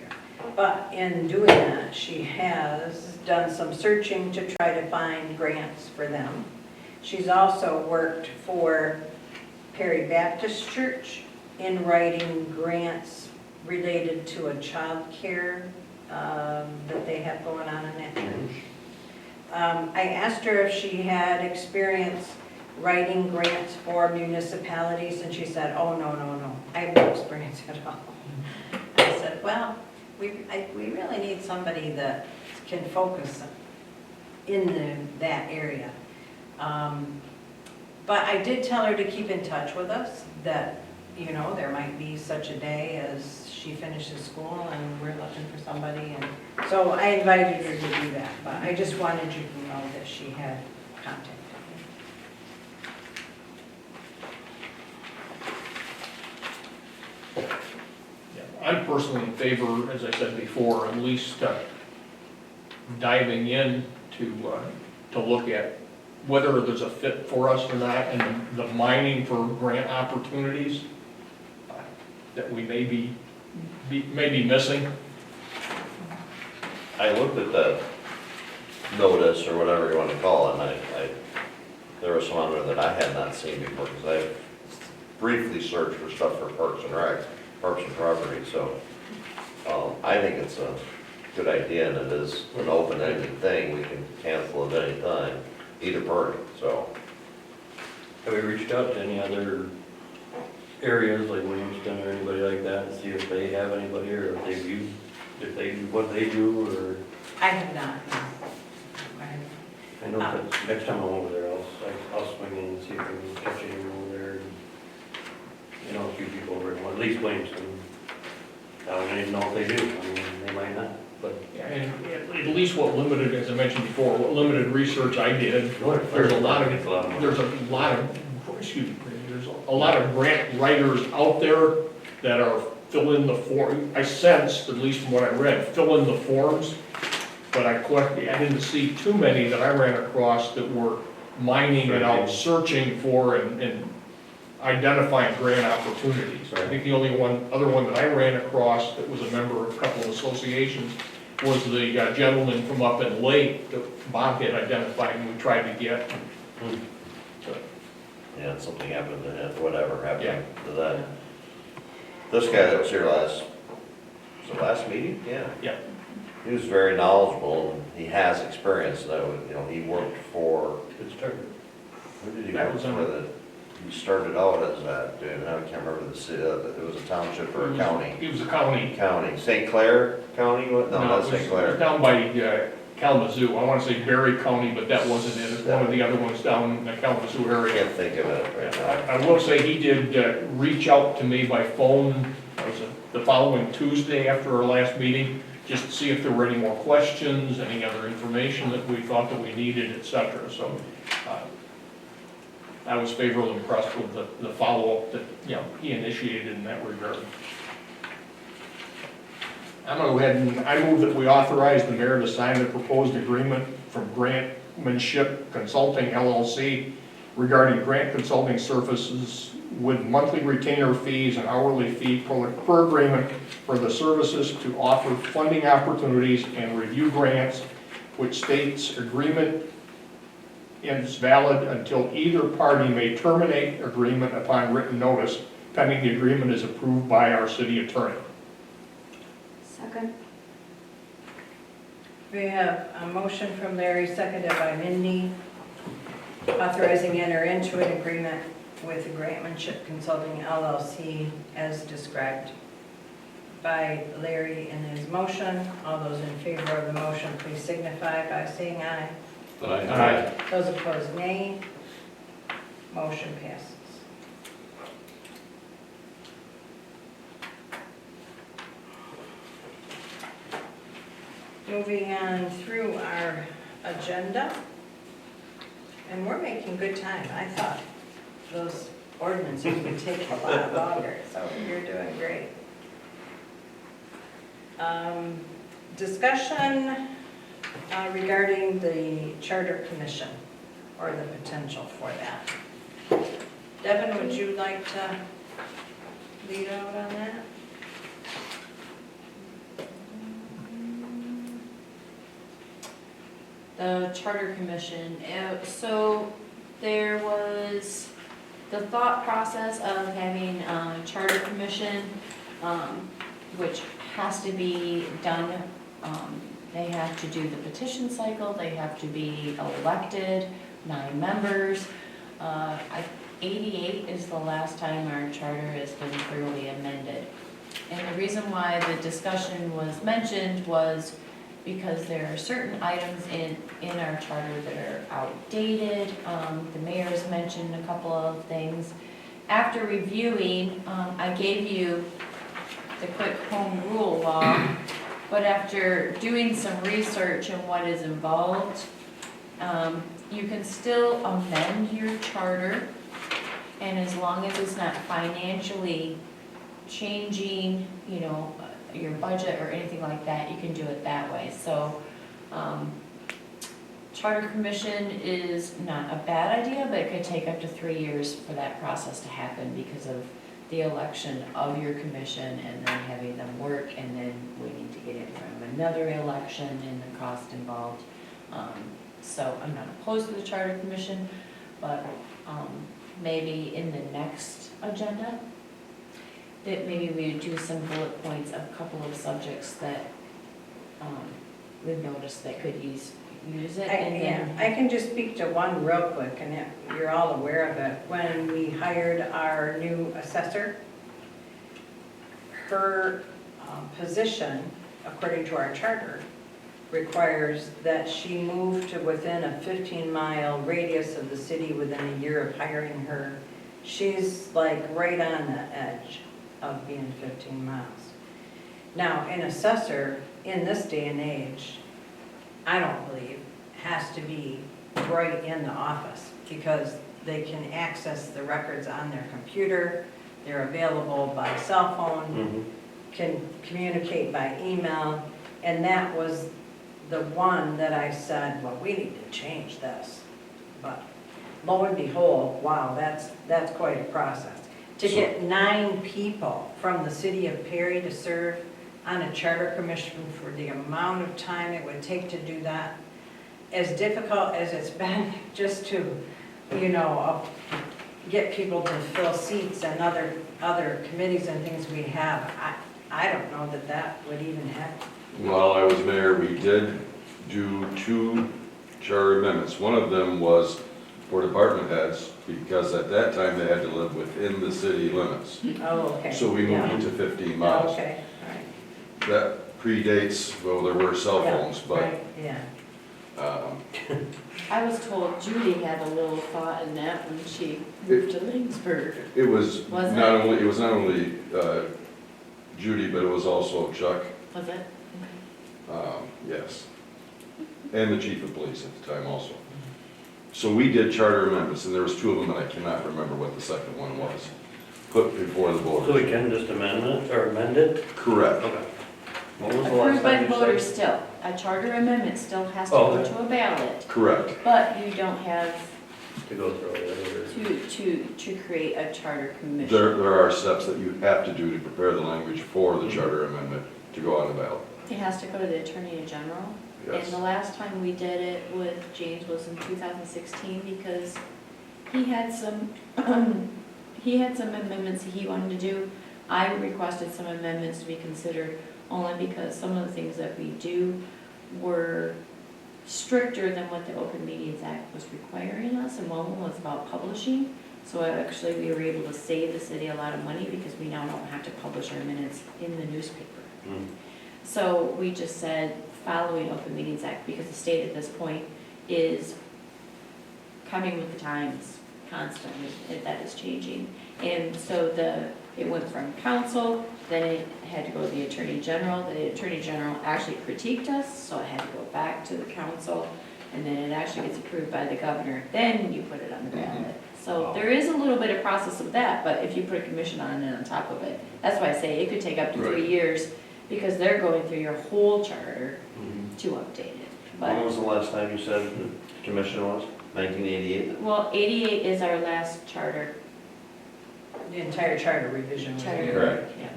But in doing that, she has done some searching to try to find grants for them. She's also worked for Perry Baptist Church in writing grants related to a child care that they have going on in that church. I asked her if she had experience writing grants for municipalities, and she said, oh, no, I have no experience at all. I said, well, we really need somebody that can focus in that area. But I did tell her to keep in touch with us, that, you know, there might be such a day as she finishes school and we're looking for somebody. And so I invited her to do that, but I just wanted you to know that she had contacted me. Yeah, I'm personally in favor, as I said before, at least diving in to look at whether there's a fit for us or not, and the mining for grant opportunities that we may be missing. I looked at that notice, or whatever you want to call it, and I there was some on there that I had not seen before, because I briefly searched for stuff for Parks and Rec, Parks and Property, so I think it's a good idea, and it is an open-ended thing. We can cancel at any time, either party, so. Have we reached out to any other areas like Williamston or anybody like that, and see if they have anybody, or if they've used, if they, what they do, or? I have not. I know that next time I'm over there, I'll swing in and see if I can catch anyone over there. You know, a few people over at least Williamston. I don't even know if they do, I mean, they might not, but. Yeah, and at least what limited, as I mentioned before, what limited research I did, there's a lot of, excuse me, there's a lot of grant writers out there that are fill in the form. I sensed, at least from what I read, fill in the forms, but I didn't see too many that I ran across that were mining it out, searching for and identifying grant opportunities. I think the only other one that I ran across that was a member of a couple of associations was the gentleman from up in Lake that Bob had identified and we tried to get. So, Yeah, something happened to him, whatever happened to that. Yeah. This guy that was here was the last meeting? Yeah. Yeah. He was very knowledgeable, and he has experience, though, you know, he worked for, Good start. who did he That work was for he started out as that, dude, I can't remember the city, it was a township or a county. He was a county. County, St. Clair County, what, no, not it St. was Clair. down by Kalamazoo. I want to say Berry County, but that wasn't it. It's one of the other ones down in the Kalamazoo I area. can't think of it right now. I will say he did reach out to me by phone, was it the following Tuesday after our last meeting, just to see if there were any more questions, any other information that we thought that we needed, et cetera. So I was favorably impressed with the follow-up that, you know, he initiated in that regard. I'm going to go ahead and I move that we authorize the mayor to sign the proposed agreement from Grantmanship Consulting LLC regarding grant consulting services with monthly retainer fees and hourly fee per agreement for the services to offer funding opportunities and review grants, which states agreement is valid until either party may terminate agreement upon written notice, pending the agreement is approved by our city attorney. Second. We have a motion from Larry, seconded by Mindy, authorizing enter into an agreement with Grantmanship Consulting LLC as described by Larry in his motion. All those in favor of the motion, please signify by saying aye. Aye. Those opposed, nay. Motion passes. moving on through our agenda. And we're making good time. I thought those ordinances would take a lot longer, so you're doing great. Discussion regarding the Charter Commission, or the potential for that. Devin, would you like to lead out on that? The Charter Commission, so there was the thought process of having a Charter Commission, which has to be done, they have to do the petition cycle, they have to be elected, 9 members. 88 is the last time our charter has been thoroughly amended. And the reason why the discussion was mentioned was because there are certain items in our charter that are outdated. The mayor's mentioned a couple of things. After reviewing, I gave you the quick home rule law, but after doing some research on what is involved, you can still amend your charter, and as long as it's not financially changing, you know, your budget or anything like that, you can do it that way. So, Charter Commission is not a bad idea, but it could take up to 3 years for that process to happen because of the election of your commission and then having them work and then waiting to get in front of another election and the cost involved. So I'm not opposed to the Charter Commission, but maybe in the next agenda, that maybe we would do some bullet points of a couple of subjects that we've noticed that could use it. And then, I can just speak to one real quick, and you're all aware of it. When we hired our new assessor, her position, according to our charter, requires that she move to within a 15-mile radius of the city within a year of hiring her. She's like right on the edge of being 15 miles. Now, an assessor in this day and age, I don't believe, has to be right in the office because they can access the records on their computer, they're available by cell phone, can communicate by email, and that was the one that I said, well, we need to change this. But lo and behold, wow, that's quite a process. To get 9 people from the city of Perry to serve on a charter commission for the amount of time it would take to do that, as difficult as it's been just to, you know, get people to fill seats and other committees and things we have, I don't know that would even happen. While I was mayor, we did do 2 charter amendments. One of them was for department heads, because at that time they had to live within the city limits. Oh, okay. So we moved it to 15 miles. Okay, all right. That predates, well, there were cell phones, but Right, yeah. I was told Judy had a little thought in that when she moved to Lynxburg. it was Was it? not only Judy, but it was also Chuck, Was it? yes, and the chief of police at the time also. So we did charter amendments, and there was 2 of them, and I cannot remember what the second one was, put before the voters. So we can just amend it? Correct. Okay. When was the last Approved by time the you voters said? still. A charter amendment still has to Oh, go okay. to a ballot, Correct. but you don't have To go through it, to create a charter commission. There are steps that you have to do to prepare the language for the charter amendment to go on the ballot. It has to go to the Attorney General. And Yes. the last time we did it with James was in 2016 because he had some, he had some amendments that he wanted to do. I requested some amendments to be considered only because some of the things that we do were stricter than what the Open Meetings Act was requiring us, and one of them was about publishing. So actually, we were able to save the city a lot of money because we now don't have to publish our minutes in the newspaper. So we just said, following Open Meetings Act, because the state at this point is coming with the times constantly, that is changing. And so the It went from council, then it had to go to the Attorney General, the Attorney General actually critiqued us, so it had to go back to the council, and then it actually gets approved by the governor, then you put it on the ballot. So there is a little bit of process of that, but if you put a commission on it on top of it, that's why I say it could take up to 3 Right. years, because they're going through your whole charter to update it. When But, was the last time you said the commission was? 1988? well, 88 is our last charter. The entire charter revision was Charter. here. Correct. Yeah.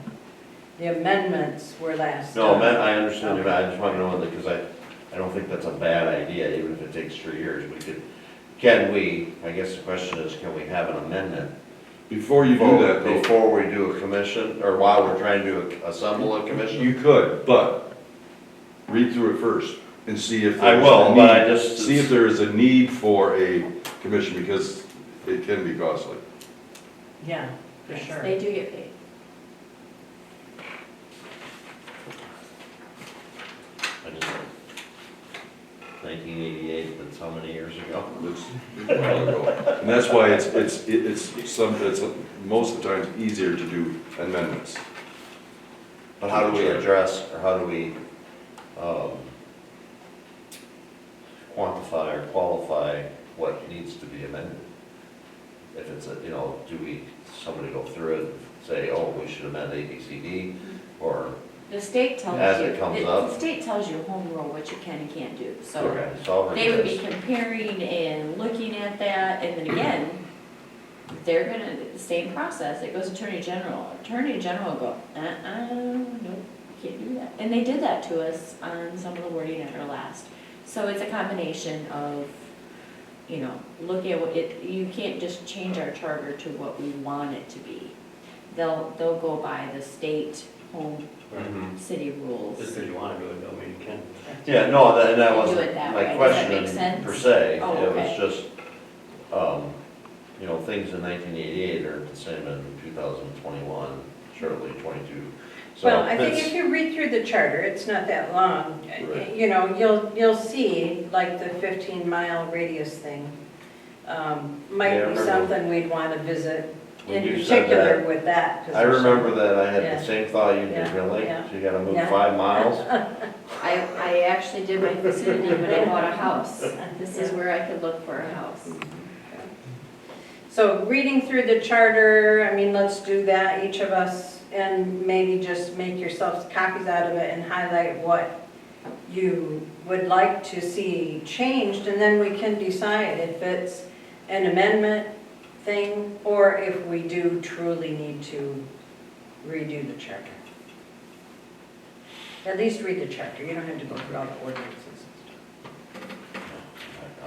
The amendments were last. No, I understand, I just want to know, because I don't think that's a bad idea, even if it takes 3 years. I guess the question is, can we have an amendment? Before you do that, though, Before we do a commission, or while we're trying to assemble a commission? you could, but read through it first and see if. I there's will, a but I need- just. See if there is a need for a commission, because it can be costly. Yeah, for Yes, sure. They do get paid. I just- 1988, that's how many years ago? It's a while ago. And that's why it's most of the times easier to do amendments. But how do we address, or how do we quantify or qualify what needs to be amended? If it's somebody go through it and say, oh, we should amend A, B, C, D, or, The state tells you. As it comes up. The state tells you home rule what you can and can't do, so okay, so I'll they would be read comparing and looking at that, and then again, they're gonna, the same process, it goes Attorney General. Attorney General will go, nope, can't do that. And they did that to us on some of the wording at our last. So it's a combination of, look at what you can't just change our charter to what we want it to be. They'll go by the state home Mhm. city rules. Just because you want to do it, don't mean you can. Yeah, no, that They do wasn't it that my way. Does that question make sense? per se. Oh, It was okay. just, things in 1988 are the same in 2021, surely 22. So Well, I think it's- if you read through the charter, it's not that long, Right. you'll see, like the 15-mile radius thing, Yeah, might I be remember. something we'd want to visit When in you said particular that, with that I position. remember that, I had Yeah. the same thought you did, Yeah, really? yeah. So you gotta move Yeah. 5 miles? I actually did my vicinity when I bought a house. This is where I could look for a house. So reading through the charter, let's do that, each of us, and maybe just make yourselves copies out of it and highlight what you would like to see changed, and then we can decide if it's an amendment thing, or if we do truly need to redo the charter. At least read the charter, you don't have to go through all the ordinances and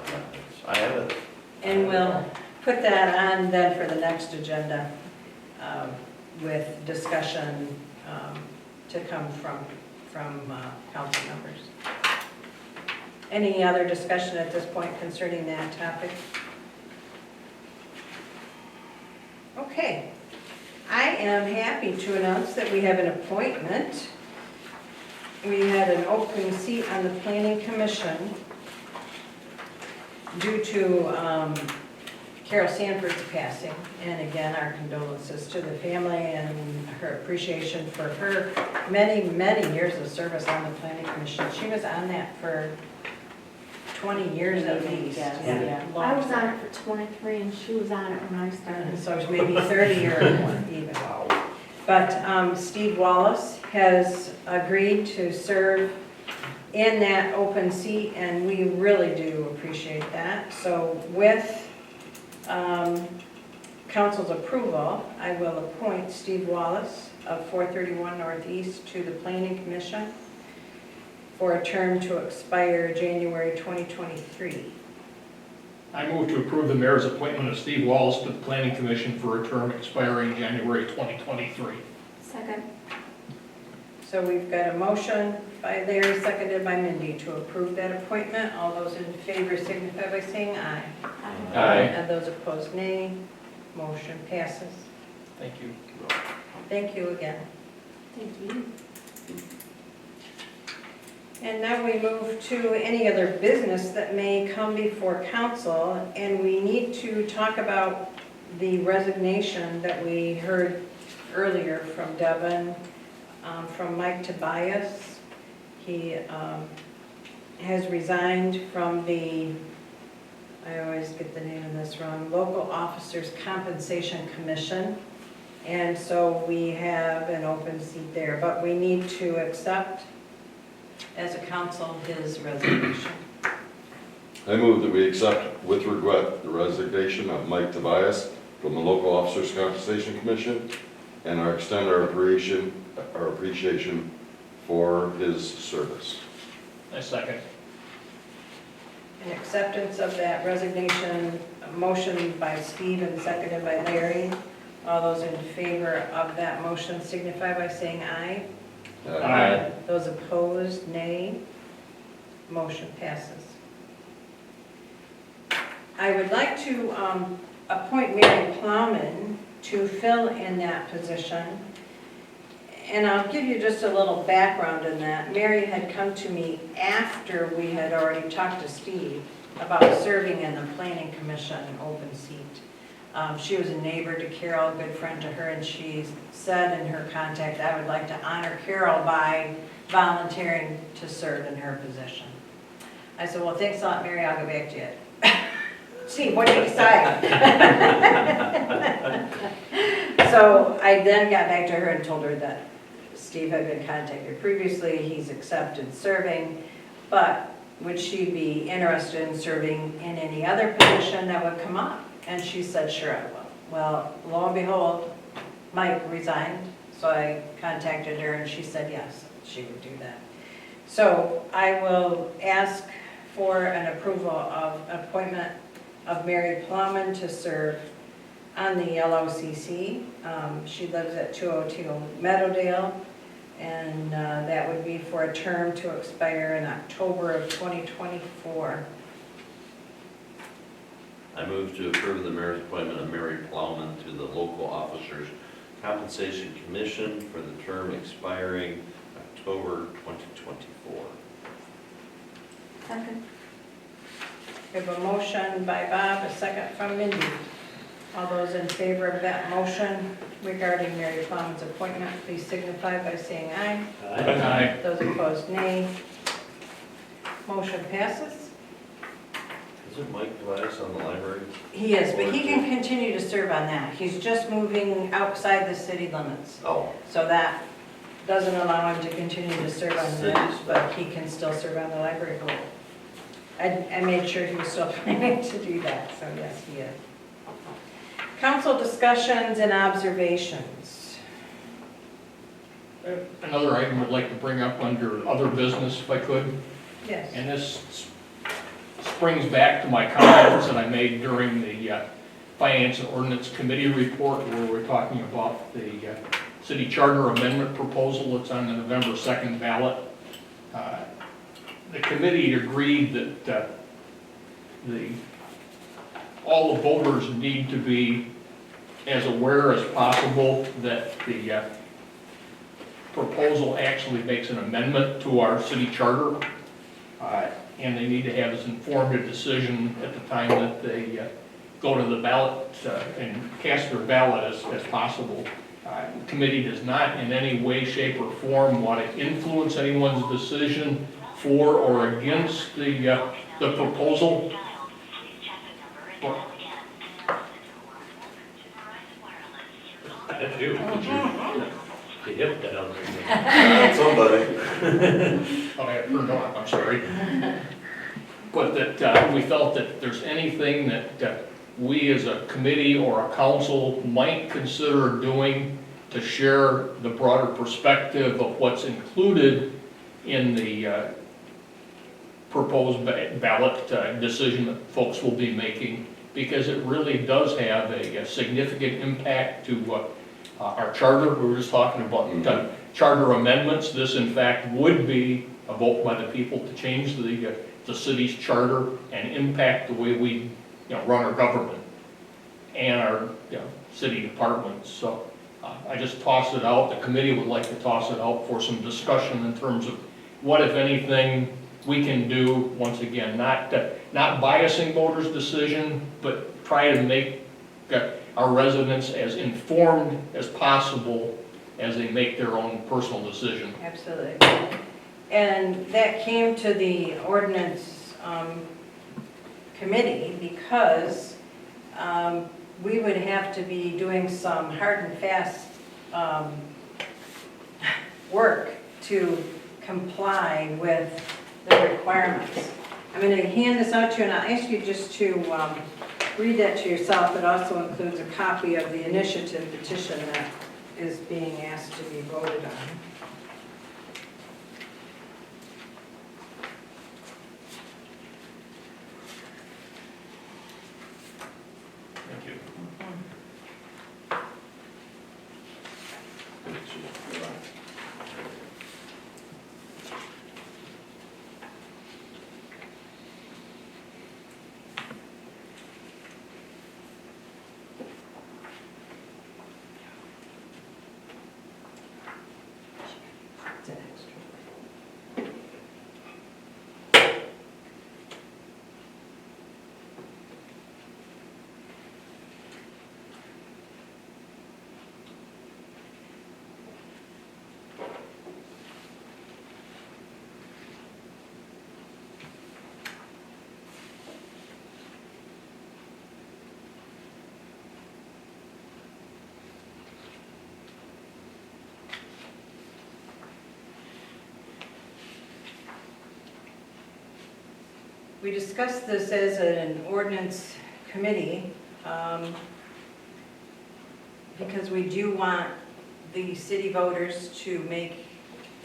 stuff. I have it. And we'll put that on then for the next agenda with discussion to come from council members. Any other discussion at this point concerning that topic? Okay. I am happy to announce that we have an appointment. We had an open seat on the planning commission due to Carol Sanford's passing. And again, our condolences to the family and her appreciation for her many, many years of service on the planning commission. She was on that for 20 years at least. Yeah. Long I was time. on it for 23 and she was on it when I started. So it's maybe 30 or more even. But Steve Wallace has agreed to serve in that open seat, and we really do appreciate that. So with council's approval, I will appoint Steve Wallace of 431 Northeast to the Planning Commission for a term to expire January 2023. I move to approve the mayor's appointment of Steve Wallace to the planning commission for a term expiring January 2023. Second. So we've got a motion by Larry, seconded by Mindy, to approve that appointment. All those in favor signify by saying aye. Aye. And those opposed, nay. Motion passes. Thank you. Thank you again. Thank you. And now we move to any other business that may come before council, and we need to talk about the resignation that we heard earlier from Devin, from Mike Tobias. He has resigned from the, I always get the name of this wrong, Local Officers Compensation Commission. And so we have an open seat there, but we need to accept as a council his resignation. I move that we accept with regret the resignation of Mike Tobias from the Local Officers Compensation Commission and extend our appreciation for his service. I second. An acceptance of that resignation, a motion by Steve and seconded by Larry. All those in favor of that motion signify by saying aye. Aye. Those opposed, nay. Motion passes. I would like to appoint Mary Plowman to fill in that position. And I'll give you just a little background in that. Mary had come to me after we had already talked to Steve about serving in the Planning Commission open seat. She was a neighbor to Carol, a good friend to her, and she said in her contact, I would like to honor Carol by volunteering to serve in her position. I said, well, thanks a lot, Mary, I'll go back to you. See, what do you decide? So I then got back to her and told her that Steve had been contacted previously, he's accepted serving, but would she be interested in serving in any other position that would come up? And she said, sure, I will. Well, lo and behold, Mike resigned, so I contacted her and she said yes, she would do that. So I will ask for an approval of appointment of Mary Plowman to serve on the LOCC. She lives at 202 Meadowdale, and that would be for a term to expire in October of 2024. I move to approve the mayor's appointment of Mary Plowman to the Local Officers Compensation Commission for the term expiring October 2024. Second. We have a motion by Bob, a second from Mindy. All those in favor of that motion regarding Mary Plowman's appointment, please signify by saying aye. Aye. Those opposed, nay. Motion passes. Isn't Mike Tobias on the library? He is, but he can continue to serve on that. He's just moving outside the city limits. Oh. So that doesn't allow him to continue to serve on that, but he can still serve on the library board. I made sure he was still planning to do that, so yes, he is. Council discussions and observations. Another item I'd like to bring up under other business, if I could. Yes. And this springs back to my comments that I made during the Finance and Ordinance Committee report, where we're talking about the city charter amendment proposal that's on the November 2nd ballot. The committee agreed that all the voters need to be as aware as possible that the proposal actually makes an amendment to our city charter. And they need to have as informed a decision at the time that they go to the ballot and cast their ballot as possible. The committee does not in any way, shape, or form want to influence anyone's decision for or against the proposal. That's you. You hit that other thing. Somebody. Okay, or no, I'm sorry. But that we felt that there's anything that we as a committee or a council might consider doing to share the broader perspective of what's included in the proposed ballot decision that folks will be making, because it really does have a significant impact to our charter. We were just talking about charter amendments. This, in fact, would be a vote by the people to change the city's charter and impact the way we run our government and our city departments. So I just tossed it out. The committee would like to toss it out for some discussion in terms of what, if anything, we can do. Once again, not biasing voters' decision, but try to make get our residents as informed as possible as they make their own personal decision. Absolutely. And that came to the ordinance committee because we would have to be doing some hard and fast work to comply with the requirements. I'm going to hand this out to you, and I'll ask you just to read that to yourself. It also includes a copy of the initiative petition that is being asked to be voted on. Thank you. It's an extra. We discussed this as an ordinance committee because we do want the city voters to make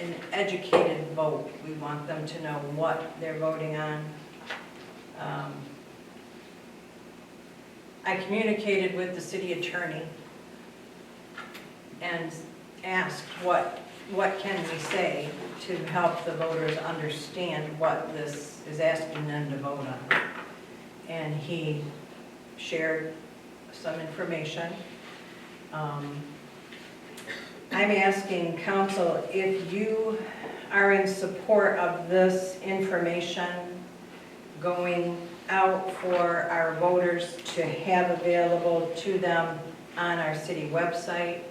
an educated vote. We want them to know what they're voting on. I communicated with the city attorney and asked what can we say to help the voters understand what this is asking them to vote on. And he shared some information. I'm asking council if you are in support of this information going out for our voters to have available to them on our city website,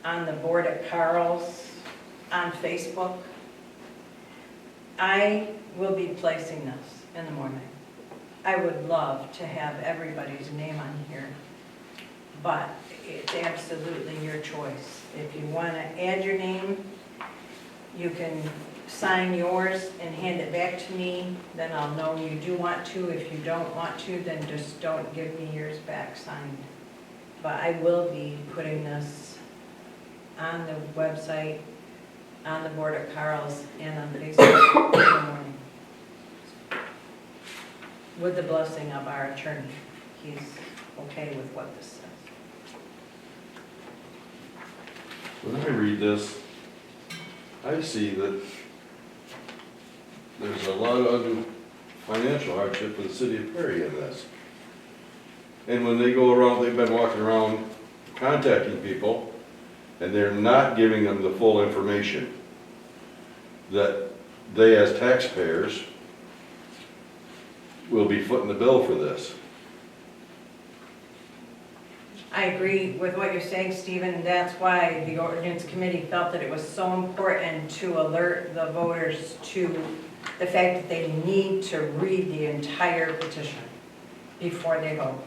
on the board at Carl's, on Facebook. I will be placing this in the morning. I would love to have everybody's name on here, but it's absolutely your choice. If you want to add your name, you can sign yours and hand it back to me, then I'll know you do want to. If you don't want to, then just don't give me yours back signed. But I will be putting this on the website, on the board at Carl's, and on Facebook in the morning. With the blessing of our attorney. He's okay with what this says. When I read this, I see that there's a lot of financial hardship for the city of Perry in this. And when they go around, they've been walking around contacting people, and they're not giving them the full information that they as taxpayers will be footing the bill for this. I agree with what you're saying, Stephen. That's why the ordinance committee felt that it was so important to alert the voters to the fact that they need to read the entire petition before they vote.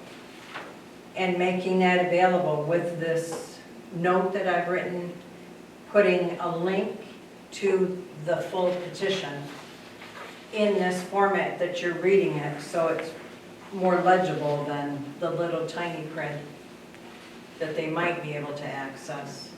And making that available with this note that I've written, putting a link to the full petition in this format that you're reading it, so it's more legible than the little tiny print that they might be able to access.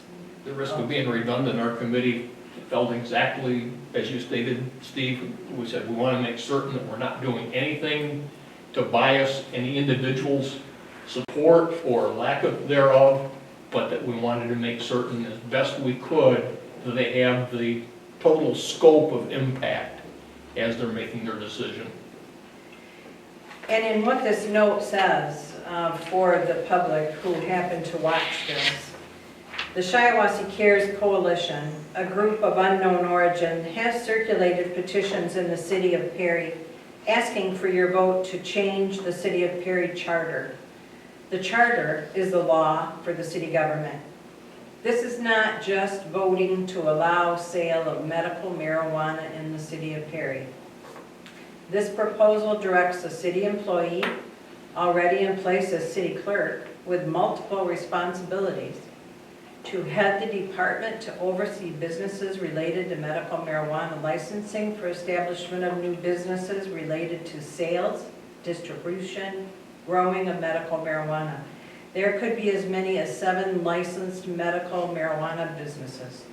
The risk of being redundant, our committee felt exactly as you stated, Steve. We said we want to make certain that we're not doing anything to bias any individual's support or lack of thereof, but that we wanted to make certain as best we could that they have the total scope of impact as they're making their decision. And in what this note says, for the public who happen to watch this, the Shiawassee Cares Coalition, a group of unknown origin, has circulated petitions in the city of Perry asking for your vote to change the city of Perry charter. The charter is the law for the city government. This is not just voting to allow sale of medical marijuana in the city of Perry. This proposal directs a city employee already in place as city clerk with multiple responsibilities to head the department to oversee businesses related to medical marijuana licensing for establishment of new businesses related to sales, distribution, growing of medical marijuana. There could be as many as 7 licensed medical marijuana businesses.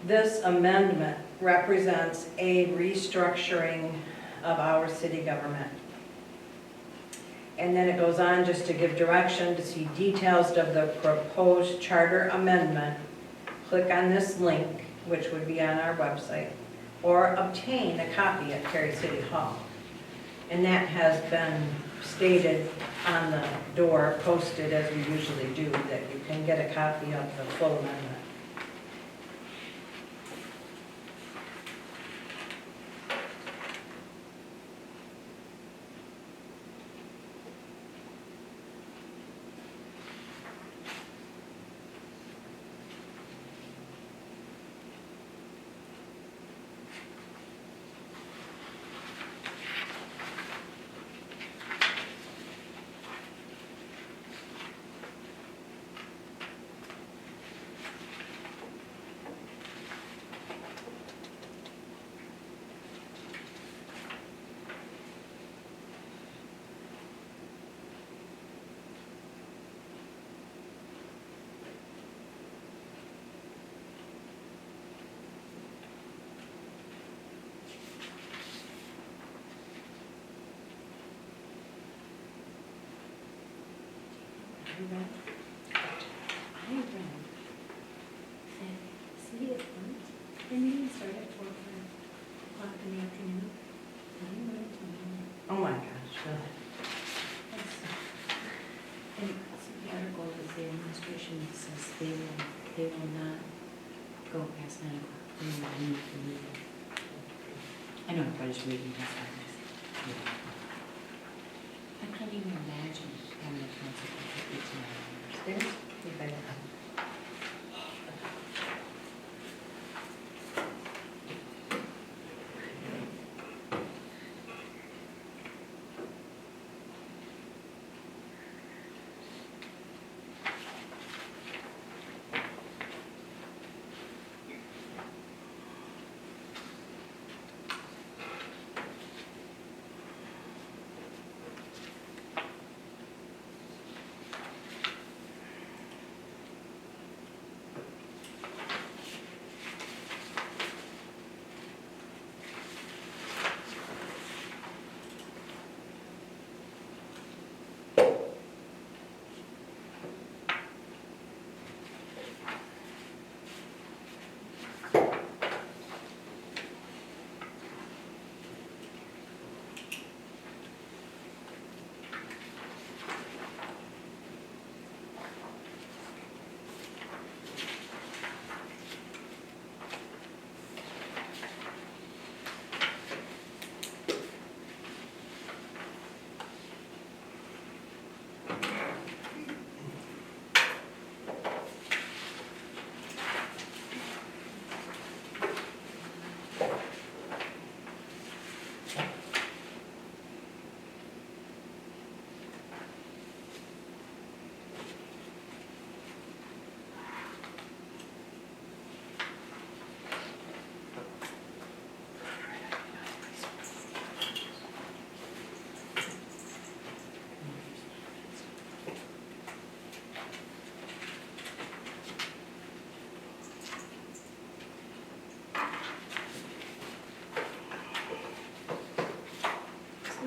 This amendment represents a restructuring of our city government. And then it goes on just to give direction to see details of the proposed charter amendment. Click on this link, which would be on our website, or obtain a copy at Perry City Hall. And that has been stated on the door, posted as we usually do, that you can get a copy of the full amendment. I read that city of Flint, their meeting started at 4 o'clock in the afternoon. And I read it to me. Oh my gosh, really? And the article was the administration says they will not go past 9 o'clock. They will not move the meeting. I know everybody's reading this. I can't even imagine having a consequence of 18 hours. Stairs? You better not.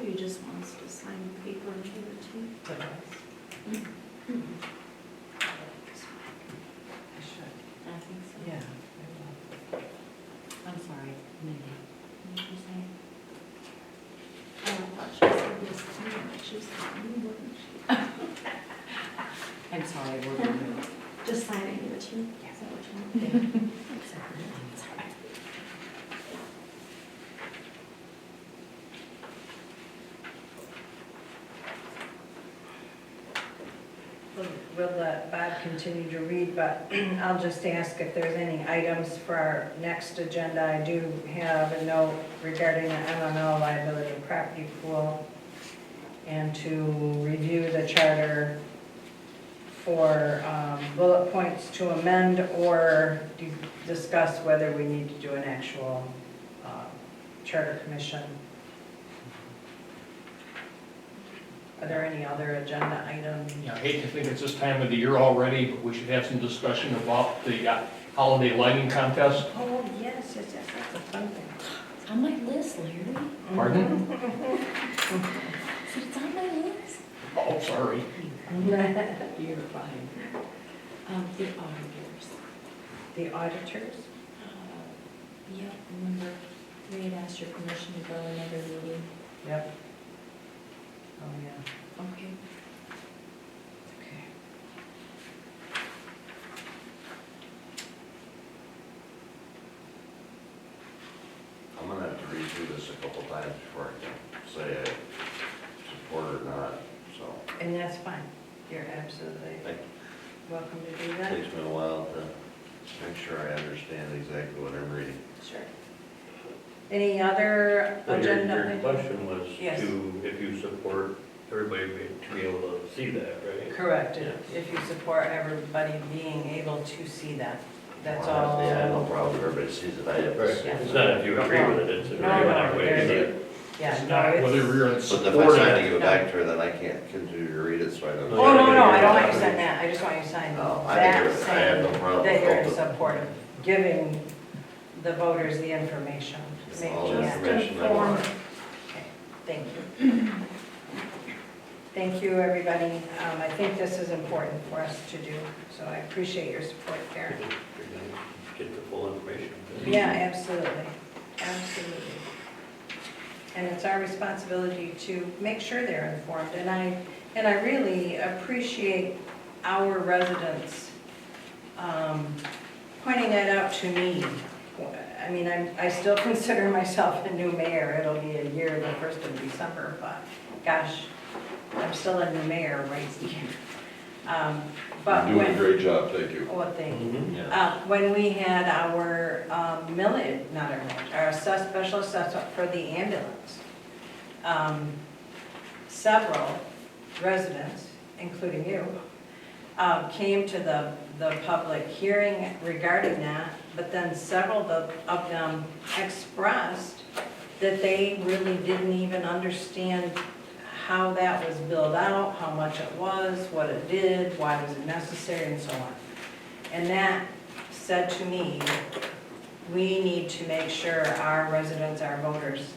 You just want us to sign the paper and give it to you? I should. I think so. Yeah. I'm sorry, Mindy. What did you say? Oh, I thought she said this to me, but she was telling me, wasn't she? I'm sorry, we're going to. Just sign it and give it to you? Is that what you want? That's all right. we'll let Bob continue to read, but I'll just ask if there's any items for our next agenda. I do have a note regarding the MML liability and property pool, and to review the charter for bullet points to amend or discuss whether we need to do an actual charter commission. Are there any other agenda items? Yeah, I hate to think it's this time of the year already, but we should have some discussion about the holiday lighting contest. Oh, yes, that's a fun thing. It's on my list, Larry. Pardon? So it's on my list. Oh, sorry. You're fine. The auditors. The auditors? Yep, remember, we had asked your permission to go another meeting. Yep. Oh, yeah. Okay. Okay. I'm gonna have to read through this a couple times before I can say I support it or not, so. And that's fine. You're absolutely Thank welcome to do It that. takes me a while to make sure I understand exactly what I'm reading. Sure. Any other Well, agenda? your item? question was Yes. if you support everybody to be able to see that, right? Correct. Yes. If you support everybody being able to see that. That's Well, all. I have no problem if everybody sees it, I have to Right, see Yeah. it's it. not if you agree with it, it's if you No, want no, everybody to see there's- it. Yeah, It's no, not whether it's. we're in But if support I sign of to it. give it back to her, then I can't continue to read it, so I don't. Oh, no, I don't want you to sign that. I just want you to sign Oh, I that think I have no saying problem. that you're in support of giving the voters the information. All the Making it. information I want. Okay, thank you. Thank you, everybody. I think this is important for us to do, so I appreciate your support, Karen. Get the full information. Yeah, absolutely, absolutely. And it's our responsibility to make sure they're informed, and I really appreciate our residents pointing that out to me. I mean, I still consider myself a new mayor. It'll be a year, the 1st of December, but gosh, I'm still a new mayor right here. But You're doing a when, great job, thank you. oh, thank you. Mhm. Yeah. When we had our millage, not our millage, our special assessment for the ambulance, several residents, including you, came to the public hearing regarding that, but then several of them expressed that they really didn't even understand how that was billed out, how much it was, what it did, why was it necessary, and so on. And that said to me, we need to make sure our residents, our voters,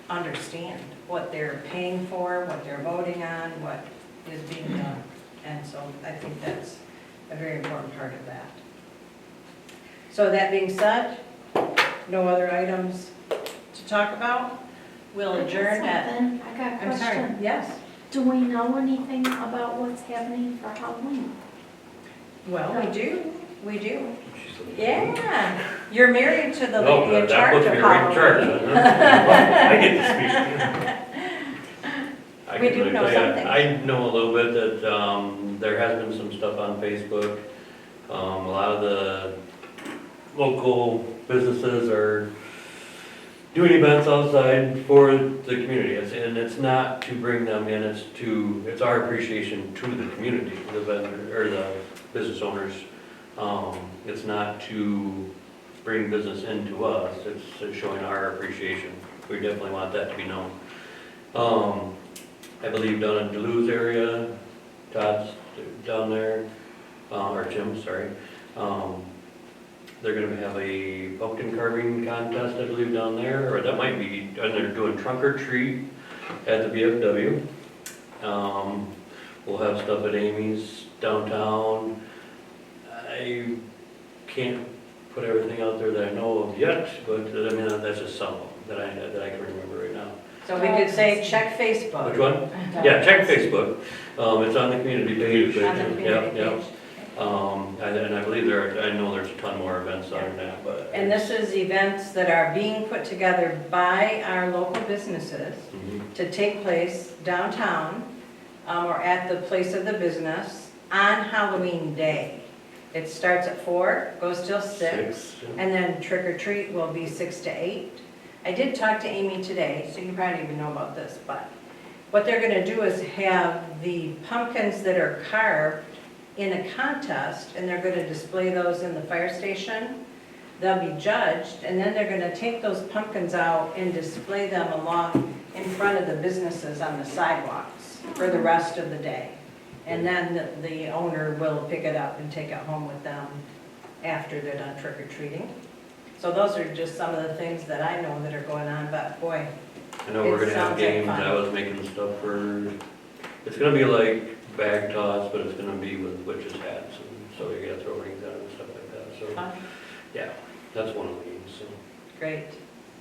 understand what they're paying for, what they're voting on, what is being done. And so I think that's a very important part of that. So that being said, no other items to talk about. We'll adjourn at, I got a I'm sorry, question. yes. Do we know anything about what's happening for Halloween? Well, we do. Yeah, you're married to the Oh, lady in that charge puts of me right in charge. Halloween. I get to speak. I We can do really know tell you, something. I know a little bit that there has been some stuff on Facebook. A lot of the local businesses are doing events outside for the community. And it's not to bring them in, it's our appreciation to the community, the vendor, or the business owners. It's not to bring business into us, it's showing our appreciation. We definitely want that to be known. I believe down in Duluth area, Todd's down there, or Jim, sorry. They're gonna have a pumpkin carving contest, I believe, down there, or that might be, and they're doing trunk or treat at the VFW. We'll have stuff at Amy's downtown. I can't put everything out there that I know of yet, but I mean, that's just some of them that I can remember right now. So we could say check Facebook. Which one? Yeah, check Facebook. It's on the community page. On the community Yeah, page. and I believe I know there's a ton more events on that, but. And this is events that are being put together by our local businesses Mhm. to take place downtown, or at the place of the business on Halloween day. It starts at 4, goes till 6, and then trick or treat will be 6 to 8. I did talk to Amy today, so you probably even know about this, but what they're gonna do is have the pumpkins that are carved in a contest, and they're gonna display those in the fire station. They'll be judged, and then they're gonna take those pumpkins out and display them along in front of the businesses on the sidewalks for the rest of the day. And then the owner will pick it up and take it home with them after they're done trick or treating. So those are just some of the things that I know that are going on, but boy, I know we're It gonna have sounds like games, fun. I was making stuff for, it's gonna be like bag toss, but it's gonna be with witches' hats, and so you gotta throw rings out and stuff like that, so, fun, yeah, that's one of the games, so. great.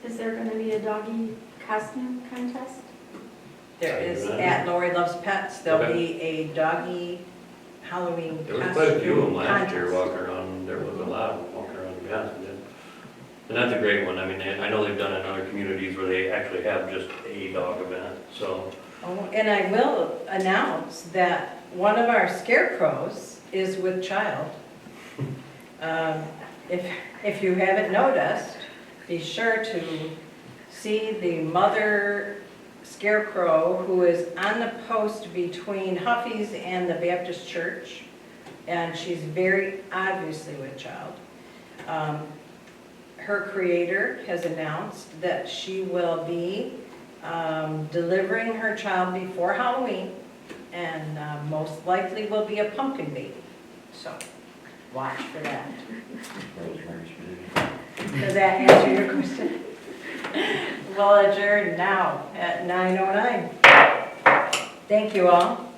Is there gonna be a doggy costume contest? There is, at Lori Loves Pets, there'll Okay. be a doggy Halloween There was quite a few of them last year contest. walking around, there was a lot of them walking around, yeah, and that's a great one, I mean, I know they've done it in other communities where they actually have just a dog event, so. Oh, and I will announce that one of our scarecrows is with child. If you haven't noticed, be sure to see the mother scarecrow who is on the post between Huffy's and the Baptist church, and she's very obviously with child. Her creator has announced that she will be delivering her child before Halloween, and most likely will be a pumpkin baby. So watch for that. Does that answer your question? We'll adjourn now at 9:09. Thank you all.